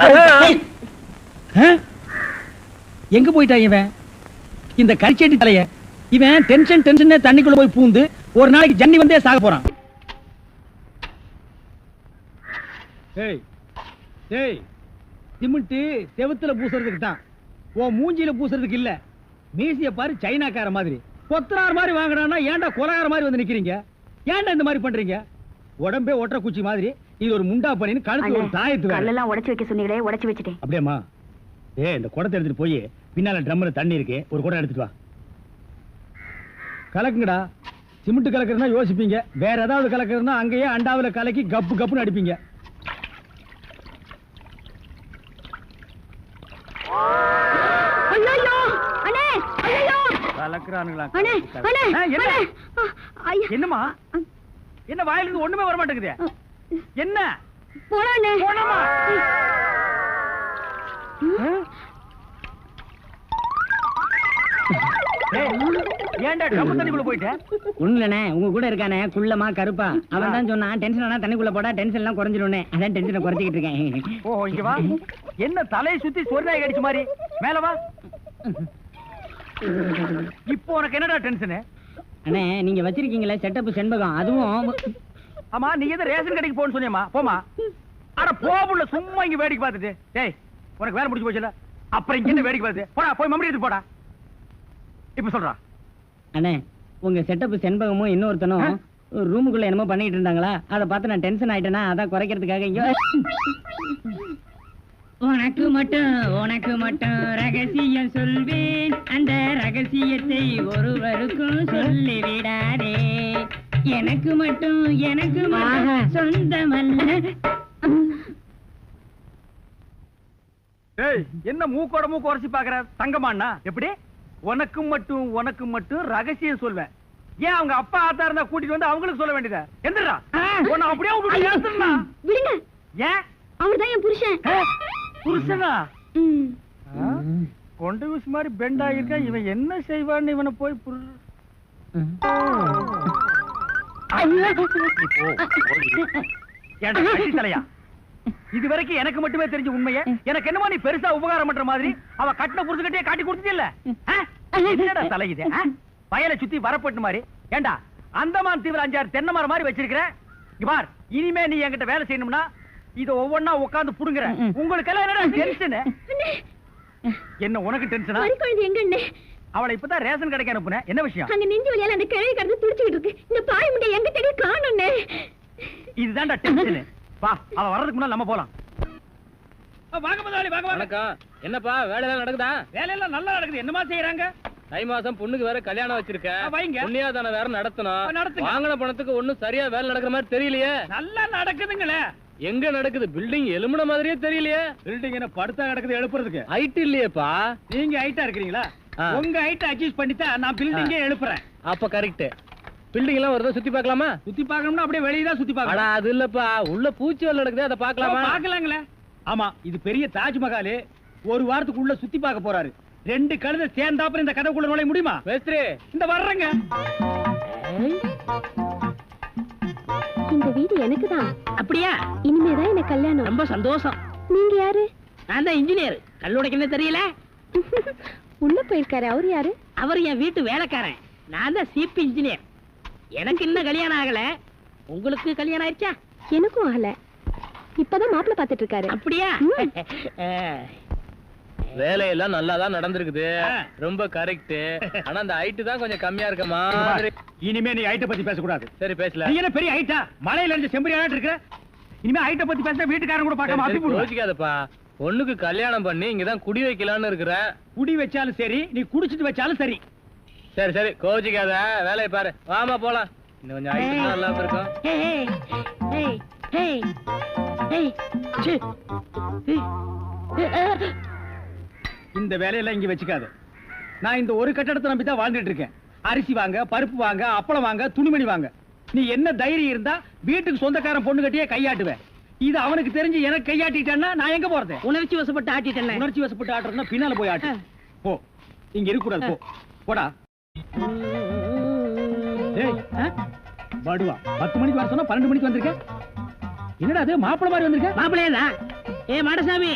எங்க போயிட்டா இவன் இந்த கரிச்செட்டி தலைய? இவன் டென்ஷன் தண்ணிக்குள்ள போய் பூந்து ஒரு நாளைக்கு ஜன்னி வந்தே சாக போறான். சிமெண்ட் செவுத்துல பூசுறதுக்கு தான், ஓ மூஞ்சியில பூசுறதுக்கு இல்ல. மீசிய பாரு சைனாக்கார மாதிரி, கொத்தனார் மாதிரி வாங்குறான்னா ஏன்டா கொலகார மாதிரி வந்து நிக்கிறீங்க? ஏன்டா இந்த மாதிரி பண்றீங்க? உடம்பே ஒற்ற குச்சி மாதிரி இது ஒரு முண்டா பண்ணின்னு கழுத்து ஒரு தாயத்து கல்லெல்லாம் உடைச்சு வைக்க சொன்னீங்களே, உடைச்சு வச்சுட்டேன். அப்படியேம்மா? இந்த குடத்தை எடுத்துட்டு போய் பின்னால ட்ரம்ல தண்ணி இருக்கு, ஒரு குடம் எடுத்துட்டு வா. கலக்குங்கடா. சிமெண்ட் கலக்குறதுனா யோசிப்பீங்க, வேற ஏதாவது கலக்குறதுனா அங்கேயே அண்டாவில கலக்கி கப்பு கப்புன்னு அடிப்பீங்க. என்னமா என்ன வாயில இருந்து ஒண்ணுமே வர மாட்டேங்குது? என்ன போனமா? ஏன்டா டப்பு தண்ணிக்குள்ள போயிட்ட? ஒண்ணுலண்ணே, உங்க கூட இருக்கானே குள்ளமா கருப்பா, அவன் தான் சொன்னான் டென்ஷன் ஆனா தண்ணிக்குள்ள போடா டென்ஷன் எல்லாம் குறைஞ்சிரும்னே. அதான் டென்ஷனை குறைச்சிக்கிட்டு இருக்கேன். ஓ இங்க வா. என்ன தலையை சுத்தி சொர்ணாய் கடிச்ச மாதிரி? மேல வா. இப்போ உனக்கு என்னடா டென்ஷன்? அண்ணே நீங்க வச்சிருக்கீங்களே செட்டப் செண்பகம், அதுவும். ஆமா நீ எது ரேஷன் கடைக்கு போன்னு சொன்னியம்மா? போமா. அட போபுள்ள சும்மா இங்க வேடிக்கை பார்த்துட்டு. டேய் உனக்கு வேலை முடிஞ்சு போச்சுல, அப்புறம் இங்க என்ன வேடிக்கை பார்த்து? போடா போய் மம்மடி எடுத்து போடா. இப்ப சொல்றா. அண்ணே உங்க செட்டப் செண்பகமும் இன்னொருத்தனும் ரூமுக்குள்ள என்னமோ பண்ணிட்டு இருந்தாங்களா, அதை பார்த்து நான் டென்ஷன் ஆயிட்டேனா, அதான் குறைக்கிறதுக்காக இங்க. உனக்கு மட்டும் ரகசியம் சொல்வேன், அந்த ரகசியத்தை ஒருவருக்கும் சொல்லி விடாதே. எனக்கு மட்டும் சொந்தமல்ல. ஏய் என்ன மூக்கோட மூக்கு உரசி பாக்குற? தங்கமாண்ணா எப்படி? உனக்கு மட்டும் ரகசியம் சொல்வேன். ஏன் அவங்க அப்பா ஆத்தா இருந்தா கூட்டிட்டு வந்து அவங்களுக்கு சொல்ல வேண்டியதா? எந்திரா உன்னை அப்படியே விடுங்க. ஏன்? அவர்தான் என் புருஷன். புருஷனா? கொண்ட ஊசி மாதிரி பெண்ட் ஆகிருக்கா. இவன் என்ன செய்வான்னு இவனை போய் தலையா? இது வரைக்கும் எனக்கு மட்டுமே தெரிஞ்ச உண்மையை எனக்கு என்னமோ நீ பெருசா உபகாரம் பண்ற மாதிரி அவ கட்டின புருஷகிட்டே காட்டி கொடுத்துட்டு இல்ல தலையுது. வயலை சுத்தி வரப்பட்டு மாதிரி. ஏண்டா அந்தமான் தீவிர 5-6 தென்னை மரம் மாதிரி வச்சிருக்கிற பார். இனிமே நீ என்கிட்ட வேலை செய்யணும்னா இத ஒவ்வொன்னா உட்கார்ந்து புடுங்குற. உங்களுக்கு எல்லாம் என்னடா டென்ஷன்? என்ன உனக்கு டென்ஷனா? அவளை இப்பதான் ரேஷன் கடைக்கு அனுப்புனேன். என்ன விஷயம்? அங்க நெஞ்சு வலியால அந்த கிழவி கடந்து துடிச்சிட்டு இருக்கு. இந்த பாய் முண்டை எங்க தேடி காணோம்னே. இதுதான்டா டென்ஷன். வா அவ வர்றதுக்கு முன்னால நம்ம போலாம். வாங்க முதலாளி வாங்க வாங்க. என்னப்பா வேலை எல்லாம் நடக்குதா? வேலையெல்லாம் நல்லா நடக்குது. என்னமா செய்யறாங்க? தை மாசம் பொண்ணுக்கு வேற கல்யாணம் வச்சிருக்கேன். புண்ணியாதான வேற நடத்தணும். வாங்கின பணத்துக்கு ஒண்ணும் சரியா வேலை நடக்கிற மாதிரி தெரியலையே. நல்லா நடக்குதுங்களே. எங்க நடக்குது? பில்டிங் எலும்புன மாதிரியே தெரியலையே. பில்டிங் என்ன படுத்தா நடக்குது எழுப்புறதுக்கு? ஹைட் இல்லையேப்பா. நீங்க ஹைட்டா இருக்கீங்களா? உங்க ஹைட் அட்ஜஸ்ட் பண்ணிட்டா நான் பில்டிங்கே எழுப்புறேன். அப்ப கரெக்ட். பில்டிங் எல்லாம் ஒரு சுத்தி பார்க்கலாமா? சுத்தி பார்க்கணும்னா அப்படியே வெளியே தான் சுத்தி பார்க்கலாம். அது இல்லப்பா, உள்ள பூச்சி வேலை நடக்குது, அதை பார்க்கலாமா? பார்க்கலாங்களே. ஆமா இது பெரிய தாஜ்மஹால். ஒரு வாரத்துக்கு உள்ள சுத்தி பார்க்க போறாரு. 2 கழுதை சேர்ந்தாப்புல இந்த கதைக்குள்ள நுழைய முடியுமா? மேஸ்திரி இந்த வர்றங்க. இந்த வீடு எனக்கு தான். அப்படியா? இனிமேதான் எனக்கு கல்யாணம். ரொம்ப சந்தோஷம். நீங்க யாரு? நான் தான் இன்ஜினியர். கல்லுடைக்கு தெரியல. உள்ள போயிருக்காரு. அவர் யாரு? அவர் என் வீட்டு வேலைக்காரன். நான் தான் சிபி இன்ஜினியர். எனக்கு இன்னும் கல்யாணம் ஆகல. உங்களுக்கு கல்யாணம் ஆயிடுச்சா? எனக்கும் ஆகல. இப்பதான் மாப்பிள்ளை பார்த்துட்டு இருக்காரு. அப்படியா? வேலையெல்லாம் நல்லா தான் நடந்திருக்குது. ரொம்ப கரெக்ட். ஆனா அந்த ஹைட் தான் கொஞ்சம் கம்மியா இருக்க மாதிரி. இனிமே நீ ஹைட்ட பத்தி பேசக்கூடாது. சரி பேசல. நீ என்ன பெரிய ஹைட்டா? மலையில இருந்து செம்பரியாட்டு இருக்க. இனிமே ஹைட்ட பத்தி பேசினா வீட்டுக்காரங்க கூட பார்க்காம அப்பி போடுவாங்க. யோசிக்காதப்பா. பொண்ணுக்கு கல்யாணம் பண்ணி இங்கதான் குடி வைக்கலாம்னு இருக்கிறேன். குடி வச்சாலும் சரி, நீ குடிச்சிட்டு வச்சாலும் சரி. சரி சரி கோச்சிக்காத, வேலையை பாரு. வாமா போலாம். இன்னும் கொஞ்சம் ஹைட் நல்லா இருக்கும். இந்த வேலையெல்லாம் இங்க வச்சுக்காது. நான் இந்த ஒரு கட்டடத்தை நம்பி தான் வாழ்ந்துட்டு இருக்கேன். அரிசி வாங்க, பருப்பு வாங்க, அப்பளம் வாங்க, துணிமணி வாங்க. நீ என்ன தைரியம் இருந்தா வீட்டுக்கு சொந்தக்காரன் பொண்ணு கட்டியே கையாட்டுவேன். இது அவனுக்கு தெரிஞ்சு எனக்கு கையாட்டிட்டான்னா நான் எங்க போறது? உணர்ச்சி வசப்பட்டு ஆட்டிட்டேன். உணர்ச்சி வசப்பட்டு ஆட்டுறதுன்னா பின்னால போய் ஆட்டு. போ, இங்க இருக்க கூடாது. போ, போடா. பாடுவா 10 மணிக்கு வர சொன்னா 12 மணிக்கு வந்திருக்க. என்னடா அது மாப்பிள மாதிரி வந்திருக்க? மாப்பிளையா? ஏ மாடசாமி,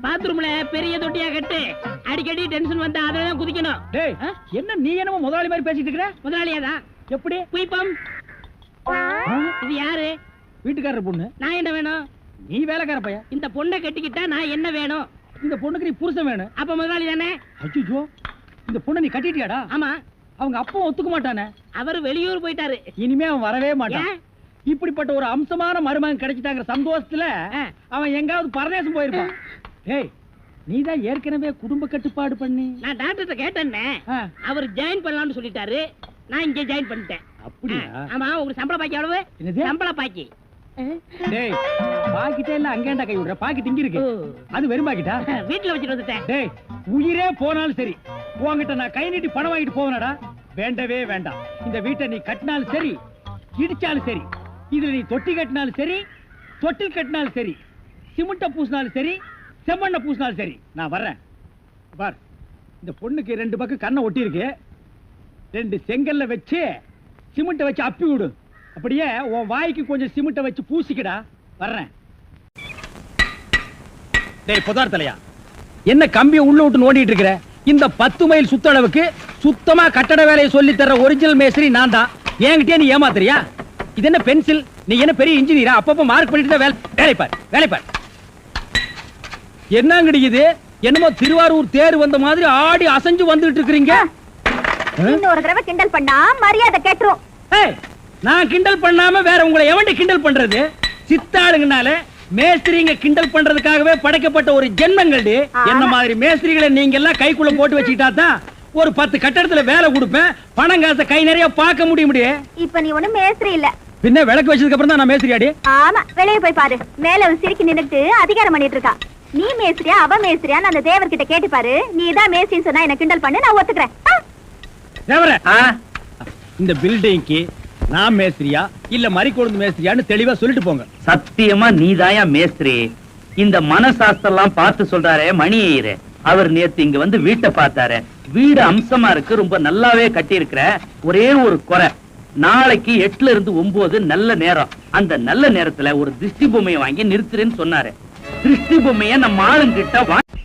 பாத்ரூம்ல பெரிய தொட்டியா கட்டு. அடிக்கடி டென்ஷன் வந்தா அதெல்லாம் குதிக்கணும். டேய், என்ன நீ என்னமோ முதலாளி மாதிரி பேசிட்டு இருக்கற? முதலாளியாதான். எப்படி? குயிப்பம். இது யாரு? வீட்டுக்காரர் பொண்ணு. நான் என்ன வேணும்? நீ வேலைக்கார பையன். இந்த பொண்ணை கட்டிக்கிட்டா நான் என்ன வேணும்? இந்த பொண்ணுக்கு நீ புருஷன் வேணும். அப்ப முதலாளி தானே? அச்சோ, இந்த பொண்ணை நீ கட்டிட்டியாடா? ஆமா. அவங்க அப்பா ஒத்துக்க மாட்டானே. அவர் வெளியூர் போயிட்டாரு. இனிமே அவன் வரவே மாட்டான். இப்படிப்பட்ட ஒரு அம்சமான மருமகன் கிடைச்சிட்டாங்கிற சந்தோஷத்துல அவன் எங்காவது பரதேசம் போயிருப்பான். ஏய், நீதான் ஏற்கனவே குடும்ப கட்டுப்பாடு பண்ணி. நான் டாக்டர்கிட்ட கேட்டேன்னே, அவர் ஜாயின் பண்ணலாம்னு சொல்லிட்டாரு. நான் இங்க ஜாயின் பண்ணிட்டேன். அப்படியா? ஆமா. உங்களுக்கு சம்பள பாக்கி எவ்வளவு? சம்பள பாக்கி. டேய், பாக்கிட்டே இல்ல அங்கேண்டா கை விடுற. பாக்கெட் இங்க இருக்கு. அது வெறும் பாக்கிட்டா? வீட்டுல வச்சுட்டு வந்துட்டேன். டேய், உயிரே போனாலும் சரி உன்கிட்ட நான் கை நீட்டி பணம் வாங்கிட்டு போவேனடா? வேண்டவே வேண்டாம். இந்த வீட்டை நீ கட்டினாலும் சரி, இடிச்சாலும் சரி, இதுல நீ தொட்டி கட்டினாலும் சரி, தொட்டில் கட்டினாலும் சரி, சிமெண்ட பூசினாலும் சரி, செம்மண்ண பூசினாலும் சரி, நான் வர்றேன். பார், இந்த பொண்ணுக்கு 2 பக்கம் கண்ணை ஒட்டி இருக்கு. 2 செங்கல்ல வச்சு சிமெண்ட வச்சு அப்பி விடு. அப்படியே உன் வாய்க்கு கொஞ்சம் சிமெண்ட வச்சு பூசிக்கடா. வர்றேன். டேய் புதார்த்தலையா, என்ன கம்பியை உள்ள விட்டு நோண்டிட்டு இருக்கிற? இந்த 10 மைல் சுத்தளவுக்கு சுத்தமா கட்டட வேலையை சொல்லி தர ஒரிஜினல் மேஸ்திரி நான் தான். என்கிட்டயே நீ ஏமாத்துறியா? இது என்ன பென்சில்? நீ என்ன பெரிய இன்ஜினியரா? அப்பப்ப மார்க் பண்ணிட்டு தான் வேலை பார், வேலை பார். என்னங்கடி இது? என்னமோ திருவாரூர் தேர் வந்த மாதிரி ஆடி அசைஞ்சு வந்துட்டு இருக்கீங்க. இன்னொரு தடவை கிண்டல் பண்ணா மரியாதை கேட்டுரும். ஏய், நான் கிண்டல் பண்ணாம வேற உங்களை எவன்டி கிண்டல் பண்றது? சித்தாளுங்கனால மேஸ்திரிங்க கிண்டல் பண்றதுக்காகவே படைக்கப்பட்ட ஒரு ஜென்மங்கள்டி. என்ன மாதிரி மேஸ்திரிகளை நீங்க எல்லாம் கைக்குள்ள போட்டு வச்சுக்கிட்டா தான் ஒரு 10 கட்டடத்துல வேலை கொடுப்பேன். பணம் காசை கை நிறைய பார்க்க முடியும். இப்ப நீ ஒண்ணும் மேஸ்திரி இல்ல. பின்ன விளக்கு வச்சதுக்கு அப்புறம் தான் நான் மேஸ்திரியாடி. ஆமா, வெளியே போய் பாரு. மேல ஒரு சிரிக்கி நின்னுட்டு அதிகாரம் பண்ணிட்டு இருக்கா. நீ மேஸ்திரியா அவ மேஸ்திரியான்னு அந்த தேவர்கிட்ட கேட்டு பாரு. நீ தான் மேஸ்திரின்னு சொன்னா என்ன கிண்டல் பண்ணு, நான் ஒத்துக்கிறேன். தேவரே, இந்த பில்டிங்க்கு நான் மேஸ்திரியா இல்ல மறிக்கொழுந்து மேஸ்திரியான்னு தெளிவா சொல்லிட்டு போங்க. சத்தியமா நீதாயா மேஸ்திரி. இந்த மனசாஸ்திரம் பார்த்து சொல்றாரே மணி ஐயரே, அவர் நேத்து இங்க வந்து வீட்டை பார்த்தாரு. வீடு அம்சமா இருக்கு, ரொம்ப நல்லாவே கட்டி இருக்கிற. ஒரே ஒரு குறை, நாளைக்கு 8ல இருந்து 9 நல்ல நேரம். அந்த நல்ல நேரத்துல ஒரு திருஷ்டி பொம்மையை வாங்கி நிறுத்துறேன்னு சொன்னாரு. திருஷ்டி பொம்மைய நம்ம ஆளுங்கிட்ட வாங்கி.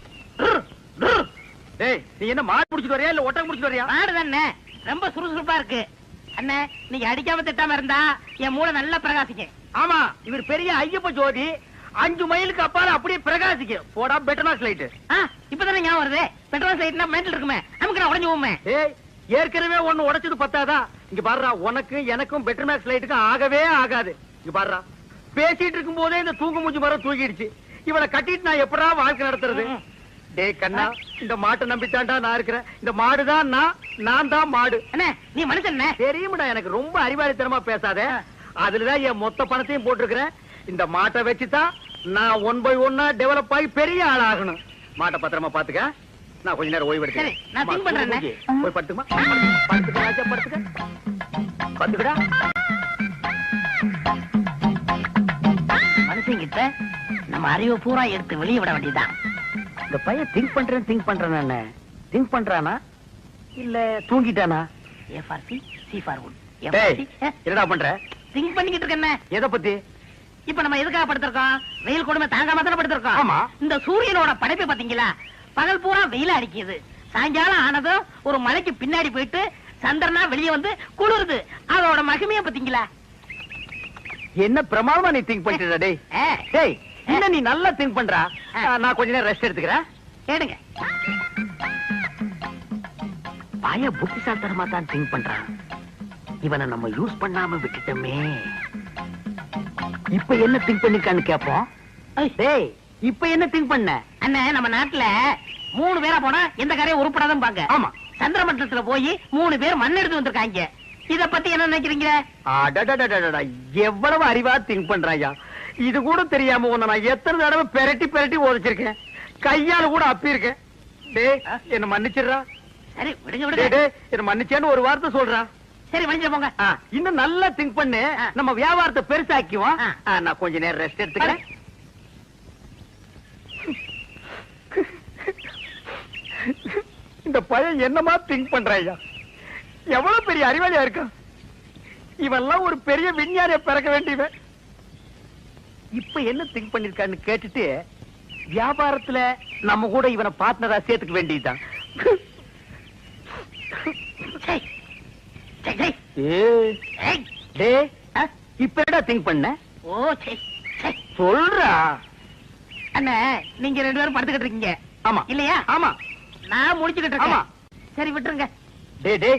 டேய், நீ என்ன மாடு புடிச்சிட்டு வரியா இல்ல ஒட்டகம் புடிச்சிட்டு வரியா? மாடு தானே, ரொம்ப சுறுசுறுப்பா இருக்கு. அண்ணே, நீங்க அடிக்காம திட்டாம இருந்தா என் மூளை நல்லா பிரகாசிக்கும். ஆமா, இவர் பெரிய ஐயப்ப ஜோதி. 5 மைலுக்கு அப்பால அப்படியே பிரகாசிக்கும். போடா பெட்டர்மாஸ் லைட். இப்பதானே ஞாபகம் வருது. பெட்ரோல் லைட்னா மெண்டல் இருக்குமே, நமக்கு நான் உடைஞ்சு போமே. ஏய், ஏற்கனவே ஒண்ணு உடைச்சது பத்தாதா? இங்க பாருடா, உனக்கு எனக்கும் பெட்டர்மாஸ் லைட்டுக்கும் ஆகவே ஆகாது. இங்க பாருடா, பேசிட்டு இருக்கும் போதே இந்த தூங்கு மூஞ்சி மரம் தூக்கிடுச்சு. இவளை கட்டிட்டு நான் எப்படா வாழ்க்கை நடத்துறது? டேய் கண்ணா, இந்த மாட்டை நம்பித்தாண்டா நான் இருக்கிறேன். இந்த மாடுதான் நான் தான் மாடு. அண்ணே, நீ மனுஷன் தெரியுமாடா, எனக்கு ரொம்ப அறிவாளித்தனமா பேசாத. அதுலதான் என் மொத்த பணத்தையும் போட்டிருக்கிறேன். இந்த மாட்டை வச்சுதான் நான் 1 by 1 டெவலப் ஆகி பெரிய ஆள் ஆகணும். மாட்டை பத்திரமா பாத்துக்க. நான் கொஞ்ச நேரம் ஓய்வு எடுக்கிறேன். நான் திங்க் பண்றேன். போய் படுத்துமா? படுத்துக்க. படுத்துக்கடா. மனுஷங்கிட்ட நம்ம அறிவை பூரா எடுத்து வெளியே விட வேண்டியதுதான். இந்த பையன் திங்க் பண்றேன் திங்க் பண்றானா இல்ல தூங்கிட்டானா? A for C, C for wood. என்னடா பண்ற? திங்க் பண்ணிக்கிட்டு இருக்கேன். எதை பத்தி? இப்ப நம்ம எதுக்காக படுத்திருக்கோம்? வெயில் கொடுமை தாங்காம தானே படுத்திருக்கோம். ஆமா. இந்த சூரியனோட படைப்பை பாத்தீங்களா? பகல் பூரா வெயில அடிக்குது. சாயங்காலம் ஆனதும் ஒரு மலைக்கு பின்னாடி போயிட்டு சந்திரனா வெளியே வந்து குளிருது. அதோட மகிமைய பாத்தீங்களா? என்ன பிரமாதமா நீ திங்க் பண்ணிட்டு டேய். டேய், என்ன நீ நல்லா திங்க் பண்றா? நான் கொஞ்ச நேரம் ரெஸ்ட் எடுத்துக்கிறேன். கேளுங்க. பய புத்திசாலித்தனமா தான் திங்க் பண்றான். இவனை நம்ம யூஸ் பண்ணாம விட்டுட்டோமே. இப்ப என்ன திங்க் பண்ணிருக்கான்னு கேப்போம். டேய், இப்ப என்ன திங்க் பண்ண? அண்ணே, நம்ம நாட்டுல 3 பேரா போனா எந்த காரையும் உருப்படாதான் பாங்க. ஆமா, சந்திரமண்டலத்துல போய் 3 பேர் மண் எடுத்து வந்திருக்காங்க. இத பத்தி என்ன நினைக்கிறீங்க? எவ்வளவு அறிவா திங்க் பண்றாயா. இது கூட தெரியாம உன்னை நான் எத்தனை தடவை பெரட்டி பெரட்டி ஓதிச்சிருக்கேன். கையால கூட அப்பி இருக்கேன். டேய், என்ன மன்னிச்சிடுறா. சரி, விடுங்க விடுங்க. என்ன மன்னிச்சேன்னு ஒரு வார்த்தை சொல்றா. சரி, மன்னிச்சு போங்க. இன்னும் நல்லா திங்க் பண்ணு. நம்ம வியாபாரத்தை பெருசாக்குவோம். நான் கொஞ்ச நேரம் ரெஸ்ட் எடுத்துக்கிறேன். இந்த பையன் என்னமா திங்க் பண்றாயா. எவ்வளவு பெரிய அறிவாளியா இருக்கான். இவெல்லாம் ஒரு பெரிய விஞ்ஞானிய பிறக்க வேண்டியவன். இப்ப என்ன திங்க் பண்ணிருக்கான்னு கேட்டுட்டு வியாபாரத்துல நம்ம கூட இவனை பார்ட்னரா சேர்த்துக்க வேண்டியதுதான். இப்ப என்ன திங்க் பண்ண? சொல்றா. அண்ணே, நீங்க 2 பேரும் படுத்துக்கிட்டு இருக்கீங்க. ஆமா இல்லையா? ஆமா, நான் முடிச்சுக்கிட்டு இருக்கேன். சரி, விட்டுருங்க. டே,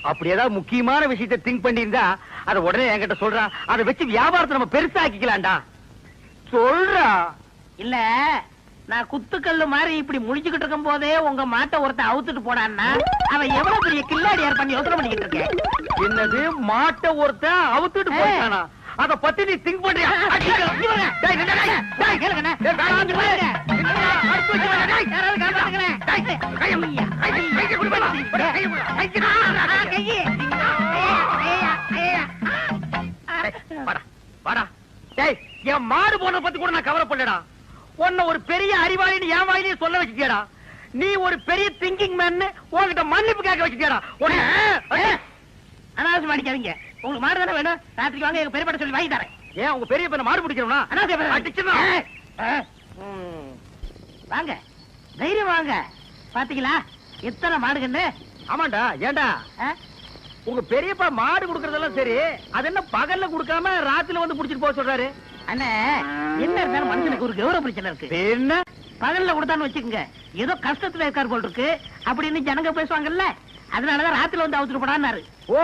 அப்படி ஏதாவது முக்கியமான விஷயத்தை திங்க் பண்ணியிருந்தா அதை உடனே என்கிட்ட சொல்றா. அதை வச்சு வியாபாரத்தை நம்ம பெருசாக்கிக்கலாம்டா. சொல்றா. இல்ல, நான் குத்துக்கல்லு மாதிரி இப்படி முடிச்சுக்கிட்டு இருக்கும் போதே உங்க மாட்டை ஒருத்தன் அவுத்துட்டு போனான்னா அவன் எவ்வளவு பெரிய கில்லாடியார் பண்ணி யோசனை பண்ணிக்கிட்டு இருக்கேன். என்னது, மாட்டை ஒருத்தன் அவுத்துட்டு போயிட்டானா? அத பத்தி நீ திங்க் பண்றியா? என் மாடு போன பத்தி கூட நான் கவலைப்படலடா. உன்னை ஒரு பெரிய அறிவாளின்னு என் வாயிலேயே சொல்ல வச்சுட்டியாடா. நீ ஒரு பெரிய திங்கிங் மேன் உன்கிட்ட மன்னிப்பு கேட்க வச்சுட்டியாடா. அனாவசியம் அடிக்காதீங்க. உங்களுக்கு மாடு தானே வேணும்? ராத்திரிக்கு வாங்க, எங்க பெரியப்பட்ட சொல்லி வாங்கி தரேன். ஏன் உங்க பெரிய பையனை மாடு பிடிக்கணும்னா? வாங்க, தைரியம் வாங்க. பாத்தீங்களா எத்தனை மாடுகன்னு? ஆமாண்டா. ஏண்டா, உங்க பெரியப்பா மாடு குடுக்கறதெல்லாம் சரி, அது என்ன பகல்ல குடுக்காம ராத்திரில வந்து புடிச்சிட்டு போக சொல்றாரு? அண்ணே, என்ன இருந்தாலும் மனுஷனுக்கு ஒரு கௌரவ பிரச்சனை இருக்கு. என்ன பகல்ல கொடுத்தான்னு வச்சுக்கோங்க, ஏதோ கஷ்டத்துல இருக்காரு போல் இருக்கு அப்படின்னு ஜனங்க பேசுவாங்கல்ல. அதனாலதான் ராத்திரில வந்து அவுத்துட்டு போடான்னாரு. ஓ,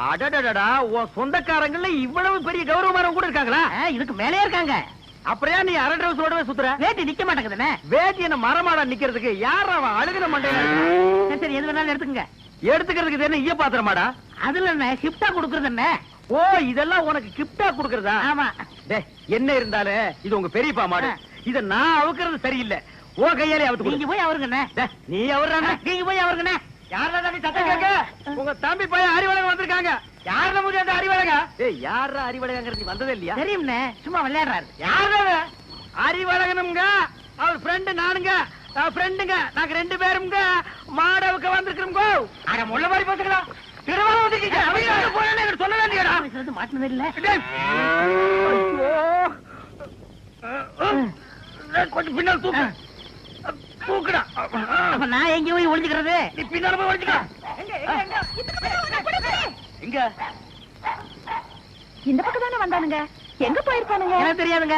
அடடடடா, உன் சொந்தக்காரங்கள்ல இவ்வளவு பெரிய கௌரவமானவங்க கூட இருக்காங்களா? இதுக்கு மேலே இருக்காங்க. அப்படியா நீ அரை டிரவுஸோடவே சுத்துற? வேட்டி நிக்க மாட்டேங்குதுண்ணே. வேட்டி என்ன மரமாடா நிக்கிறதுக்கு? யார் அவன் அழுகின மண்டையில? சரி, எது வேணாலும் எடுத்துக்கங்க. எடுத்துக்கிறதுக்கு என்ன ஈய பாத்திரமாடா? அதுல என்ன கிஃப்டா கொடுக்கறது என்ன? ஓ, இதெல்லாம் உனக்கு கிஃப்டா கொடுக்கறதா? ஆமா. என்ன இருந்தாலும் இது உங்க பெரியப்பா மாடு. இத நான் அவுக்கிறது சரியில்லை. ஓ, கையாலே அவுத்து. நீங்க போய் அவருங்கண்ணே. நீ அவர்றானே. நீங்க போய் அவருங்கண்ணே. யாரா நீ சத்தம் கேட்க? உங்க தம்பி பையன் அறிவழகன் வந்திருக்காங்க. யாரா முடியும் அந்த அறிவழகா? யாரா அறிவழகங்கிறது நீ வந்ததே இல்லையா? தெரியும்ண்ணே, சும்மா விளையாடுறாரு. யாரு அறிவழகனுங்க? அவர் ஃப்ரெண்டு நானுங்க. ஃப்ரெண்டுங்க. நாங்க 2 பேருங்க மாடவுக்கு வந்திருக்கிறோங்க. அட முள்ள மாதிரி பேசுங்களா? திருவாரூர் வந்துட்டீங்க. அவங்க போறேன்னு எனக்கு சொல்ல வேண்டியடா. மாட்டினது இல்ல. கொஞ்சம் பின்னால் தூக்குடா. நான் எங்க போய் ஒளிஞ்சுக்கிறது? நீ பின்னால போய் ஒளிஞ்சுக்க. எங்க? இந்த பக்கம் தானே வந்தானுங்க. எங்க போயிருப்பானுங்க? எனக்கு தெரியாதுங்க.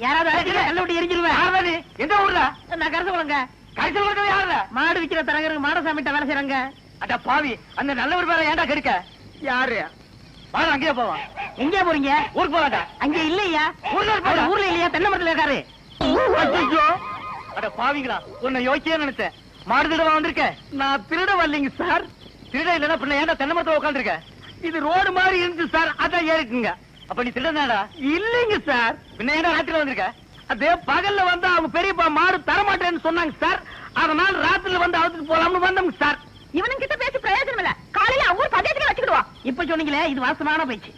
யாராவது கல்ல விட்டு எரிஞ்சிருவேன். எந்த ஊர்ல? நான் கருத்து போலங்க. கடைசியில் இருக்கிறது யாருல? மாடு விக்கிற தரகருக்கு மாடசாமிட்ட வேலை செய்யறாங்க. அட பாவி, அந்த நல்லவர் பேரை ஏன்டா கெடுக்க? யாரு? வாடா, அங்கேயே போவான். எங்க போறீங்க? ஊருக்கு போவாடா. அங்க இல்லையா? ஊர்ல இல்லையா? தென்னை மரத்துல இருக்காரு. ஐயோ, அட பாவிங்களா, உன்னை யோசிச்சே நினைச்சேன். மாடு திருட வந்திருக்க. நான் திருட வரலைங்க சார். திருட இல்லைன்னா பின்ன ஏன்டா தென்னை மரத்துல உட்காந்துருக்க? இது ரோடு மாதிரி இருந்துச்சு சார், அதான் ஏறிக்குங்க. அப்ப நீ திருடனாடா? இல்லைங்க சார். பின்ன ஏன்டா ராத்திரில வந்திருக்க? அதே பகல்ல வந்து அவங்க பெரியப்பா மாடு தரமாட்டேன்னு சொன்னாங்க சார். அதனால ராத்திரில வந்து அவுத்துட்டு போலாம்னு வந்தோம் சார். இவனும் கிட்ட பேசி பிரயோஜனம் இல்ல. காலையில அவங்க பதேத்துக்கு வச்சுக்கிடுவா. இப்ப சொன்னீங்களே, இது வாசமான போயிடுச்சு.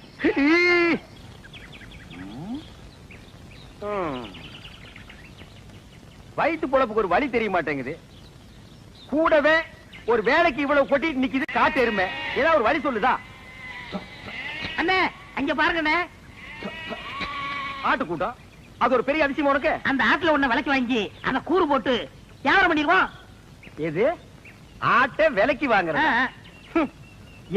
வயிற்று பொழப்புக்கு ஒரு வழி தெரிய மாட்டேங்குது. கூடவே ஒரு வேலைக்கு இவ்வளவு கொட்டிட்டு நிக்குது காட்டு எருமை. ஏதாவது ஒரு வழி சொல்லுதா? அண்ணே, அங்க பாருங்கண்ணே. ஆட்டு கூட்டம். அது ஒரு பெரிய அதிசயம் உனக்கு. அந்த ஆட்டுல ஒண்ணு விலைக்கு வாங்கி அந்த கூறு போட்டு வியாபாரம் பண்ணிடுவோம். எது? ஆட்டை விலைக்கு வாங்குறது?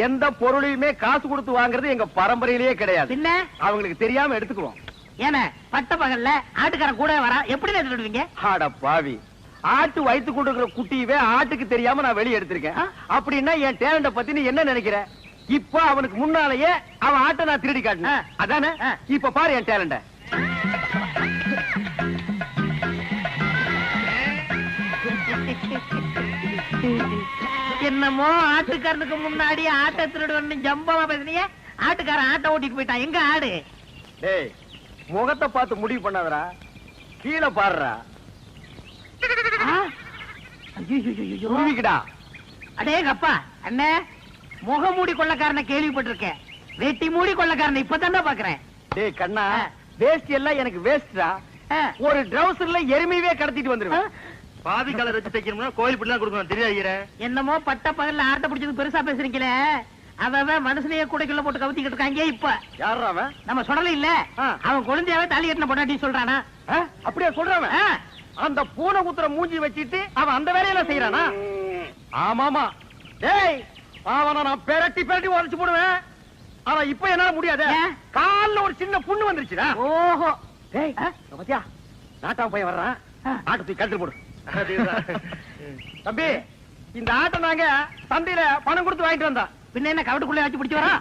எந்த பொருளையுமே காசு கொடுத்து வாங்குறது எங்க பரம்பரையிலேயே கிடையாது. என்ன? அவங்களுக்கு தெரியாம எடுத்துக்குவோம். ஏன்னா பட்ட பகல்ல ஆட்டுக்காரன் கூட வரா எப்படி திருடுவீங்க? ஆட பாவி, ஆட்டு வயித்து கொடுக்கிற குட்டியவே ஆட்டுக்கு தெரியாம நான் வெளியே எடுத்திருக்கேன். அப்படின்னா என் டேலண்ட பத்தி நீ என்ன நினைக்கிற? இப்ப அவனுக்கு முன்னாலேயே அவன் ஆட்டை நான் திருடி காட்டினேன், அதானே? இப்ப பாரு என் டேலண்ட. என்னமோ ஆட்டுக்காரனுக்கு முன்னாடி ஆட்டை திருடுவன்னு ஜம்பமா பேசுனீங்க. ஆட்டுக்காரன் ஆட்டை ஓட்டிட்டு போயிட்டான். எங்க ஆடு? டேய், முகத்தை பார்த்து முடிவு பண்ணாதடா, கீழே பாருடா. அடே கப்பா அண்ணே, முகமூடி கொள்ளக்காரனை கேள்விப்பட்டிருக்கேன், வெட்டி மூடி கொள்ளக்காரனை இப்பதானே பாக்குறேன். டேய் கண்ணா, வேஸ்ட் எல்லாம் எனக்கு வேஸ்டா. ஒரு ட்ரவுசர்ல எருமையே கடத்திட்டு வந்துருவேன். பாதி கலர் வச்சு தைக்கணும்னா கோயில் பிள்ளை கொடுக்கணும், தெரியாது. என்னமோ பட்ட பகல்ல ஆட்டை பிடிச்சது பெருசா பேசுறீங்களே. அவன் மனுஷனையே கூடைக்குள்ள போட்டு கவுத்திக்கிட்டு இருக்காங்க. இப்ப யாரா அவன்? நம்ம சொல்லல இல்ல, அவன் குழந்தையாவே தாலி கட்டின பொண்டாட்டி சொல்றானா? அப்படியே சொல்றான். அந்த பூனை குத்துற மூஞ்சி வச்சிட்டு அவன் அந்த வேலையெல்லாம் செய்யறானா? ஆமாமா. டேய், அவனை நான் பெரட்டி பெரட்டி உடைச்சு போடுவேன். அவன் இப்ப என்னால முடியாது. கால்ல ஒரு சின்ன புண்ணு வந்துருச்சுடா. ஓஹோ. டேய், பாத்தியா, நாட்டாம போய் வர்றான். ஆட்டை தூக்கி கழுத்துல போடு. தம்பி, இந்த ஆட்டை நாங்க சந்தையில பணம் கொடுத்து வாங்கிட்டு வந்தோம். பின்ன என்ன கவட்டுக்குள்ள வச்சு பிடிச்சு வரா?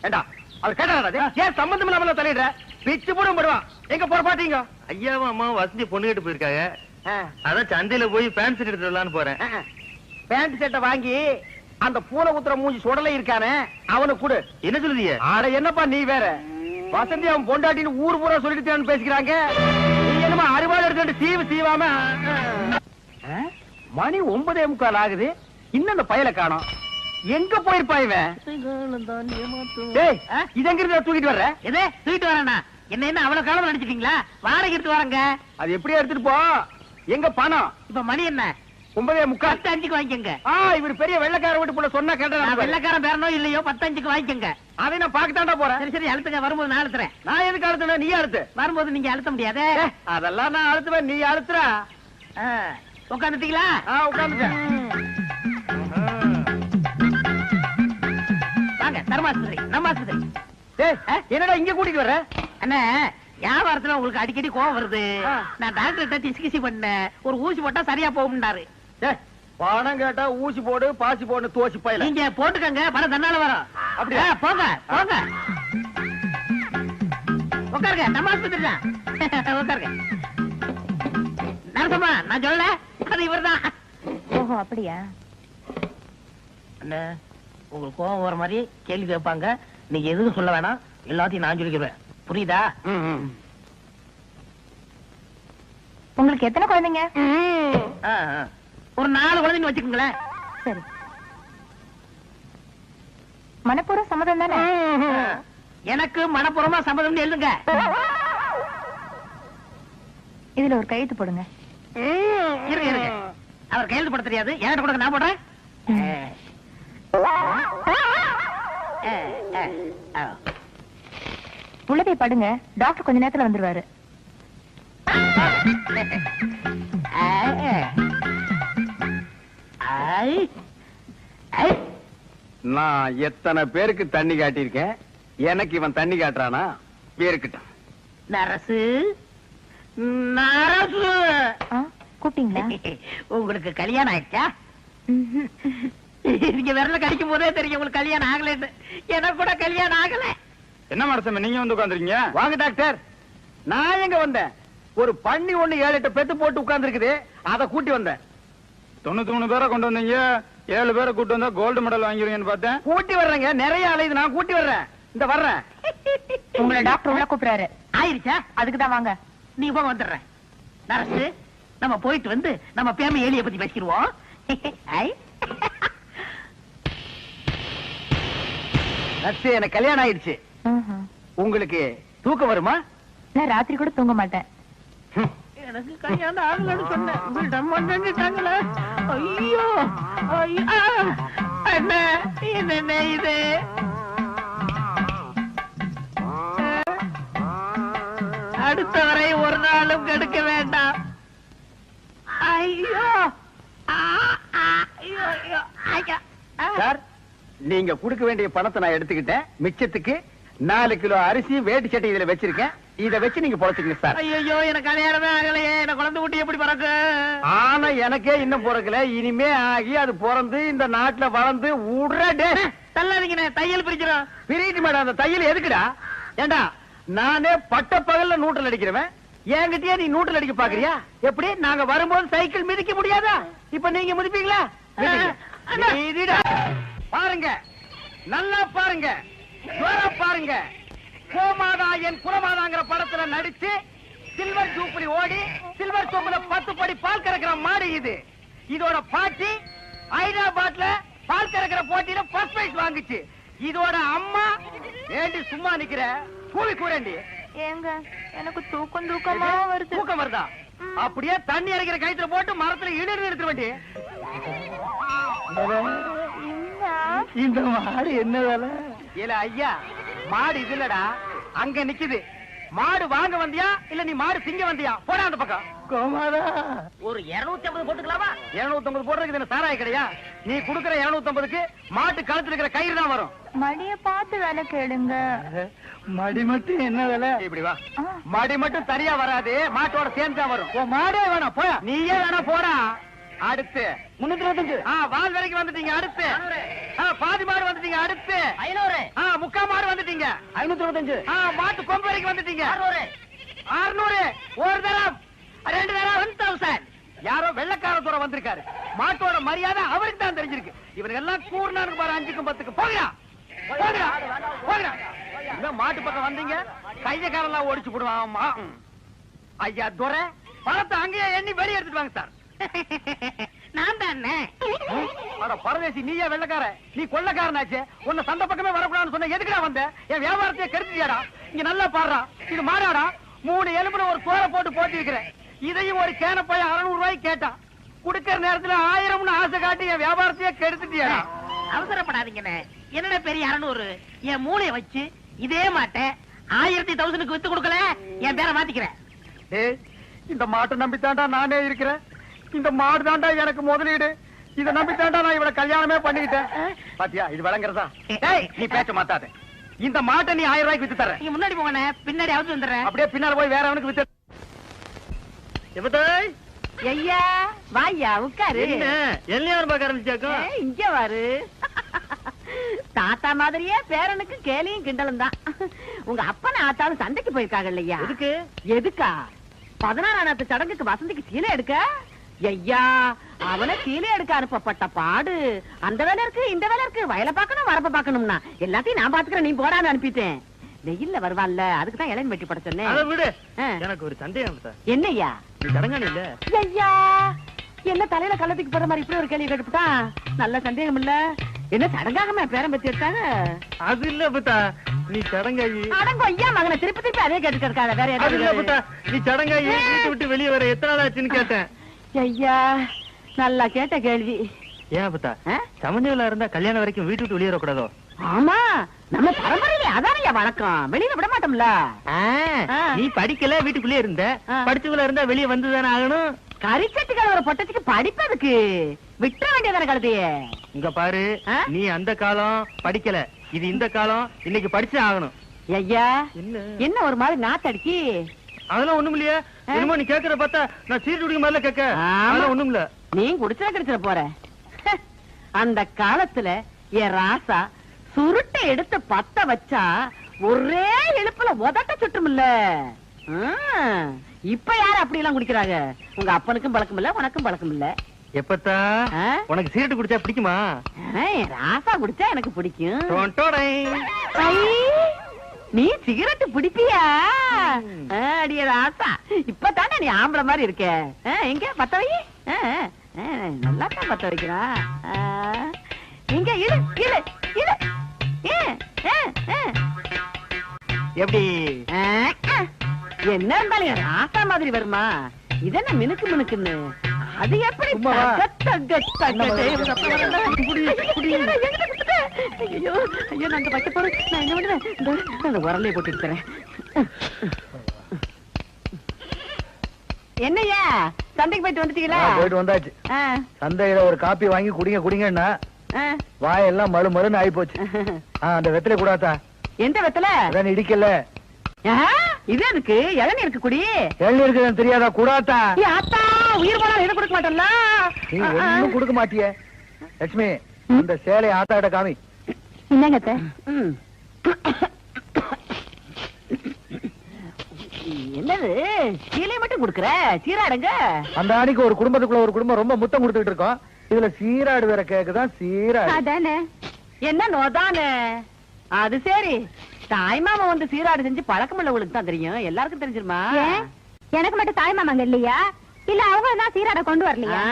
ஏண்டா, அவர் கேட்டாரா? ஏன் சம்பந்தம் இல்லாம தலையிடுற? பிச்சு போடும் போடுவான். எங்க போற பாத்தீங்க? ஐயாவும் அம்மா வசந்தி பொண்ணு கேட்டு போயிருக்காங்க. அதான் சந்தையில போய் பேண்ட் ஷர்ட் எடுத்து வரலான்னு போறேன். பேண்ட் ஷர்ட்டை வாங்கி அந்த பூனை குத்துற மூஞ்சி சுடலை இருக்கானே அவனுக்கு கொடு. என்ன சொல்லுதீங்க? ஆட என்னப்பா நீ வேற, வசந்தி அவன் பொண்டாட்டின்னு ஊர் பூரா சொல்லிட்டு பேசிக்கிறாங்க. நீ என்னமா அறுவாள் எடுத்து சீவு சீவாம. மணி 9:45 ஆகுது, இன்னும் அந்த பயலை காணோம். எங்க போயிருப்பா இவன்? டேய், இது எங்க இருந்து தூக்கிட்டு வர்ற? எதே தூக்கிட்டு வரேன்னா என்ன அவ்வளவு காலம் நினைச்சிட்டீங்களா? வாடகை எடுத்து வரங்க. அது எப்படியா எடுத்துட்டு போ. எங்க பணம்? இப்ப மணி என்ன? 9:45. 10:05 வாங்கிக்கங்க. இவர் பெரிய வெள்ளக்கார வீட்டு போல சொன்னா கேட்டா. வெள்ளக்காரன் பேரனோ இல்லையோ 10:05 வாங்கிக்கங்க. அதை நான் பாக்கத்தாண்டா போறேன். சரி சரி, அழுத்துங்க. வரும்போது நான் அழுத்துறேன். நான் எதுக்கு அழுத்துறேன்? நீ அழுத்து. வரும்போது நீங்க அழுத்த முடியாது. அதெல்லாம் நான் அழுத்துவேன், நீ அழுத்துற. உட்காந்துட்டீங்களா? உட்காந்துட்டேன். வாங்க, தர்மாஸ்பத்திரி, நம்ம ஆஸ்பத்திரி. என்னடா இங்க கூட்டிட்டு வர்ற? அண்ணா, வியாபாரத்துல உங்களுக்கு அடிக்கடி கோவம் வருது. நான் டாக்டர்கிட்ட டிஸ்கிசி பண்ணேன், ஒரு ஊசி போட்டா சரியா போகும்னாரு. பணம் கேட்டா ஊசி போடு பாசி போடு தோசி பையல. நீங்க போட்டுக்கங்க, பணம் தன்னால வரும். அப்படியா? போங்க போங்க, உட்காருங்க. நம்ம ஆஸ்பத்திரி தான், உட்காருங்க. நரசம்மா, நான் சொல்ல, அது இவர்தான். ஓஹோ, அப்படியா? அண்ணா, உங்களுக்கு கோவம் வர மாதிரி கேள்வி கேட்பாங்க, நீங்க எதுவும் சொல்ல வேணாம், எல்லாத்தையும் நான் சொல்லிக்கிறேன். புரியுதா? உங்களுக்கு எத்தனை குழந்தைங்க? ஒரு 4 குழந்தைங்க வச்சுக்கோங்களேன். சரி. மனப்பூர்வ சம்மதம் தானே? எனக்கு மனப்பூர்வமா சம்மதம் எழுதுங்க. இதுல ஒரு கையெழுத்து போடுங்க. இருங்க இருங்க, அவர் கையெழுத்து போட தெரியாது, என்கிட்ட கொடுங்க, நான் போடுறேன். உள்ளதை படுங்க, டாக்டர் கொஞ்ச நேரத்துல வந்துருவாரு. நான் எத்தனை பேருக்கு தண்ணி காட்டியிருக்கேன், எனக்கு இவன் தண்ணி காட்டுறானா? பேருக்கிட்டான். நரசு, நரசு, கூப்பிட்டீங்களா? உங்களுக்கு கல்யாணம் ஆயிடுச்சா? நீங்க விரல கடிக்கும் போதே தெரியும் உங்களுக்கு கல்யாணம் ஆகலன்னு. எனக்கு கூட கல்யாணம் ஆகல. என்ன மனசம் நீங்க வந்து உட்காந்துருக்கீங்க? வாங்க டாக்டர். நான் எங்க வந்தேன்? ஒரு பண்ணி 7-8 பெத்து போட்டு உட்கார்ந்து இருக்குது, அதை கூட்டி வந்தேன். 93 பேரை கொண்டு வந்தீங்க, 7 பேரை கூட்டு வந்தா கோல்டு மெடல் வாங்கிடுவீங்கன்னு பார்த்தேன். கூட்டி வர்றேங்க, நிறைய அலையுது, நான் கூட்டி வர்றேன். இந்த வர்றேன். உங்களை டாக்டர் உள்ள கூப்பிடுறாரு. ஆயிருச்சா? அதுக்குதான் வாங்க. நீ போக வந்துடுறேன். நரசு, நம்ம போயிட்டு வந்து நம்ம பேம ஏலிய பத்தி பேசிடுவோம். எனக்கு கல்யாணம் ஆயிடுச்சு. உங்களுக்கு தூக்கம் வருமா? நான் ராத்திரி கூட தூங்க மாட்டேன். எனக்கு கல்யாணம் ஆகலன்னு சொன்னேன். ஐயோ அண்ணா, என்ன இது? அடுத்த வரை ஒரு நாளும் கெடுக்க வேண்டாம். ஐயோ சார், நீங்க கொடுக்க வேண்டிய பணத்தை நான் எடுத்துக்கிட்டேன். மிச்சத்துக்கு 4 கிலோ அரிசி வேட்டி சட்டை இதுல வச்சிருக்கேன். இத வச்சு நீங்க பொழைச்சுக்கங்க சார். ஐயோ எனக்கு கல்யாணமே ஆகலையே, என்ன குழந்தை குட்டி எப்படி பிறக்கு? ஆனா எனக்கே இன்னும் பிறக்கல, இனிமே ஆகி அது பிறந்து இந்த நாட்டுல வளர்ந்து உடனே தள்ளாதீங்கண்ணே, தையல் பிரிக்கிறோம். பிரிட்டு மேடம். அந்த தையல் எதுக்குடா? ஏண்டா நானே பட்ட பகல்ல நூற்றல் அடிக்கிறவன், என்கிட்டயே நீ நூற்றல் அடிக்க பாக்குறியா? எப்படி நாங்க வரும்போது சைக்கிள் மிதிக்க முடியாதா? இப்ப நீங்க மிதிப்பீங்களா? மிதிடா. பாருங்க, நல்லா பாருங்க, பாருங்க. கோமாதா என் குலமாதாங்கிற படத்துல நடிச்சு சில்வர் ஜூப்ளி ஓடி சில்வர் சோப்புல 10 படி பால் கறக்கிற மாடு இது. இதோட பாட்டி ஹைதராபாத்ல பால் கறக்கிற போட்டியில ஃபர்ஸ்ட் பிரைஸ் வாங்குச்சு. இதோட அம்மா ஏண்டி சும்மா நிக்கிற? கூவி கூறண்டி. ஏங்க எனக்கு தூக்கமா வருது. தூக்கம் வருதா? அப்படியே தண்ணி இறக்கிற கயித்துல போட்டு மரத்துல இடிந்து எடுத்து வேண்டி. இந்த மாடு என்ன வேலை? இல்ல ஐயா, மாடு இது இல்லடா, அங்க நிக்குது. மாடு வாங்க வந்தியா இல்ல நீ மாடு திங்க வந்தியா? போடா அந்த பக்கம். கோமாதா ஒரு 250 போட்டுக்கலாமா? 250 போடுறதுக்கு என்ன சாராய கிடையா? நீ குடுக்கற 250க்கு மாட்டு கழுத்துல இருக்கிற கயிறு தான் வரும். மடிய பார்த்து வேலை கேளுங்க. மடி மட்டும் என்ன வேலை? இப்படி வா. மடி மட்டும் சரியா வராது, மாட்டோட சேர்ந்து தான் வரும். மாடே வேணாம், போயா. நீயே வேணா போடா. அடுத்து 325. வால் வரைக்கும் வந்துட்டீங்க. அடுத்து பாதி மாடு வந்துட்டீங்க. அடுத்து 500. முக்கா மாடு வந்துட்டீங்க. 525. மாட்டு கொம்பு வரைக்கும் வந்துட்டீங்க. 600. ஒரு தரம், 2 தரம் 1000. யாரோ வெள்ளக்கார தூரம் வந்திருக்காரு. மாட்டோட மரியாதை அவருக்கு தான் தெரிஞ்சிருக்கு. இவனுக்கு எல்லாம் கூர்னானுக்கு பாரு 5க்கும் 10க்கும். போகிறா போகிறா போகிறா. இந்த மாட்டு பக்கம் வந்தீங்க, கையக்காரெல்லாம் ஓடிச்சு போடுவான். ஐயா துரை, பணத்தை அங்கேயே எண்ணி வெளியே எடுத்துட்டு வாங்க சார். நான் தானே. பரதேசி, நீயே வெள்ளக்கார, நீ கொள்ளக்காரனாச்சே. உன்னை சந்த பக்கமே வரக்கூடாதுன்னு சொன்ன, எதுக்குடா வந்த? என் வியாபாரத்தையே கெடுத்துட்டியாடா. இங்க நல்லா பாடுறா, இது மாடாடா. 3 எலும்புல ஒரு தோலை போட்டு போட்டி இருக்கிறேன். இதையும் ஒரு கேன போய் 600 ரூபாய்க்கு கேட்டான். குடுக்கிற நேரத்துல 1000 ஆசை காட்டி என் வியாபாரத்தையே கெடுத்துட்டியாடா. அவசரப்படாதீங்கண்ணே, என்னடா பெரிய 600? என் மூளைய வச்சு இதே மாட்டேன் 1000 வித்து கொடுக்கல, என் பேரை மாத்திக்கிறேன். இந்த மாட்டை நம்பித்தாண்டா நானே இருக்கிறேன். இந்த மாடு தாண்டா எனக்கு முதலீடு. இதை நம்பித்தாண்டா நான் இவளை கல்யாணமே பண்ணிக்கிட்டேன். பாத்தியா, இது வழங்குறதா? நீ பேச்ச மாத்தாத. இந்த மாட்டை நீ 1000 ரூபாய்க்கு வித்து தர. நீங்க முன்னாடி போங்கண்ணே, பின்னாடி அவுத்து வந்துடுறேன். அப்படியே பின்னால போய் வேற அவனுக்கு வித்து. ஐயா வாயா உட்காரு. எல்லாரும் பார்க்க ஆரம்பிச்சாக்கா? இங்க வாரு. தாத்தா மாதிரியே பேரனுக்கு கேலியும் கிண்டலும் தான். உங்க அப்பன ஆத்தாலும் சண்டைக்கு போயிருக்காங்க இல்லையா? எதுக்கு? எதுக்கா? 16ஆம் சடங்குக்கு வசந்திக்கு சீலை எடுக்க. ஐயா, அவனை சீலை எடுக்க அனுப்பப்பட்ட பாடு. அந்த வேலை இருக்கு, இந்த வேலை இருக்கு, வயலை பார்க்கணும், வரப்ப பார்க்கணும்னா எல்லாத்தையும் நான் பாத்துக்கிறேன், நீ போடான்னு அனுப்பிட்டேன். வெயில்ல வருவான்ல, அதுக்குதான் இளைஞன் வெட்டி பட சொன்னேன். விடு. எனக்கு ஒரு சந்தேகம். என்னய்யா? நீ தடங்கானே இல்ல? ஐயா, என்ன தலையில கள்ளத்துக்கு போற மாதிரி இப்படி ஒரு கேள்வி கேட்டுட்டான். நல்ல சந்தேகம் இல்ல. என்ன சடங்காகமா பேரம் பத்தி எடுத்தாங்க? அது இல்ல புத்தா, நீ சடங்காயி. அடங்கோ ஐயா மகனை திருப்பி திருப்பி அதே கேட்டு இருக்காத. வேற அது இல்ல புத்தா, ஏதாவது? நீ சடங்காயி வீட்டு விட்டு வெளியே வர எத்தனை நாள் ஆச்சுன்னு கேட்டேன். ஐயா, நல்லா கேட்ட கேள்வி. ஏன் புத்தா, சமஞ்சவளா இருந்தா கல்யாணம் வரைக்கும் வீட்டு விட்டு வெளியே வரக்கூடாதோ? ஆமா, நம்ம பரம்பரையில அதானையா வழக்கம். வெளியில விட மாட்டோம்ல. நீ படிக்கல, வீட்டுக்குள்ளே இருந்த. படிச்சவளா இருந்தா வெளியே வந்துதானே ஆகணும். கரிச்சட்டுகள் ஒரு பொட்டச்சுக்கு படிப்பதுக்கு விட்டுற வேண்டியதான கழுதையே. இங்க பாரு, நீ அந்த காலம் படிக்கல, இது இந்த காலம். இன்னைக்கு படிச்சு ஆகணும். ஐயா, என்ன ஒரு மாதிரி நாத்தடிக்கி? அதெல்லாம் ஒண்ணும் இல்லையா? என்னமோ நீ கேக்குற பார்த்தா நான் சீட்டு குடிக்க மாதிரில கேட்க. அதெல்லாம் ஒண்ணும் இல்ல. நீ குடிச்சா கிடைச்சிட போற. அந்த காலத்துல என் ராசா சுருட்டை எடுத்து பத்த வச்சா ஒரே எழுப்புல உதட்ட சுட்டுமில்ல. இப்ப யாரு அப்படி எல்லாம் குடிக்கிறாங்க? உங்க அப்பனுக்கும் பழக்கம் இல்ல, உனக்கும் பழக்கம் இல்ல. எப்பத்தா உனக்கு சீரட்டு குடிச்சா பிடிக்குமா? ராசா குடிச்சா எனக்கு பிடிக்கும். ஐ, நீ சிகரெட் பிடிப்பியா? அடிய ராசா, இப்பதானே நீ ஆம்பளை மாதிரி இருக்க. எங்க பத்த வை. நல்லா தான் பத்த வைக்கிறா. எங்க இழு இழு இழு. எப்படி என்ன இருந்தாலும் ராசா மாதிரி வருமா? இதென்ன மினுக்கு மினுக்குன்னு? அது எப்படி? ஐயோ ஐயோ, நான் அந்த வைக்க போறேன். நான் என்ன பண்ணுவேன்? அந்த உரலையை போட்டு எடுத்துறேன். என்னையா, சந்தைக்கு போயிட்டு வந்துட்டீங்களா? போயிட்டு வந்தாச்சு. சந்தையில ஒரு காப்பி வாங்கி குடிங்க குடிங்கன்னா வாயெல்லாம் மறு மறுன்னு ஆயி போச்சு. அந்த வெத்தலை கூடாதா? எந்த வெத்தலை? இடிக்கல. இது எதுக்கு இளநீ இருக்கு குடி. எள்ளி இருக்குதுன்னு தெரியாதா கூடாத்தா? அத்தா உயிர் போனாலும் எது கொடுக்க மாட்டேன்ல. நீ ஒண்ணும் கொடுக்க மாட்டியே. லட்சுமி அந்த சேலை ஆத்தாட்ட காமி. என்னங்க என்னது சீலை மட்டும் குடுக்குற? சீராடுங்க. அந்த அன்னைக்கு ஒரு குடும்பத்துக்குள்ள ஒரு குடும்பம் ரொம்ப முத்தம் கொடுத்துட்டு இருக்கோம். இதுல சீராடு வேற கேக்குதான். சீராடு அதானே. என்ன நோதானே? அது சரி, தாய் மாமா வந்து சீராடு செஞ்சு பழக்கம் உள்ளவங்களுக்கு தான் தெரியும், எல்லாருக்கும் தெரிஞ்சிருமா? எனக்கு மட்டும் தாய் மாமாங்க இல்லையா? இல்ல அவங்க தான் சீராட கொண்டு வரலையா?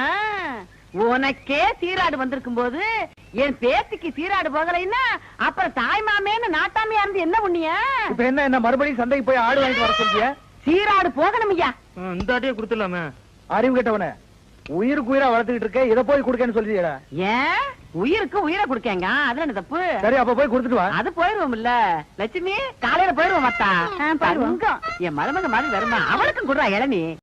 உனக்கே சீராடு வந்திருக்கும் போது என் பேத்திக்கு சீராடு போகலைன்னா அப்புறம் தாய் மாமேன்னு நாட்டாமையா இருந்து என்ன புண்ணிய? இப்ப என்ன மறுபடியும் சந்தைக்கு போய் ஆடு வாங்கிட்டு வர சொல்றிய? சீராடு போகணும் ஐயா. இந்த ஆட்டையே கொடுத்துடலாமே. அறிவு கேட்டவன உயிருக்கு உயிரா வளர்த்துக்கிட்டு இருக்க, இதை போய் கொடுக்கன்னு சொல்லியடா. ஏன் உயிருக்கு உயிரை கொடுக்கங்க, அதுல என்ன தப்பு? சரி அப்ப போய் கொடுத்துட்டு வா. அது போயிருவோம் இல்ல லட்சுமி, காலையில போயிருவோம் மத்தா. என் மருமக மாதிரி வருமா, அவளுக்கும் கொடுறா இளநீ.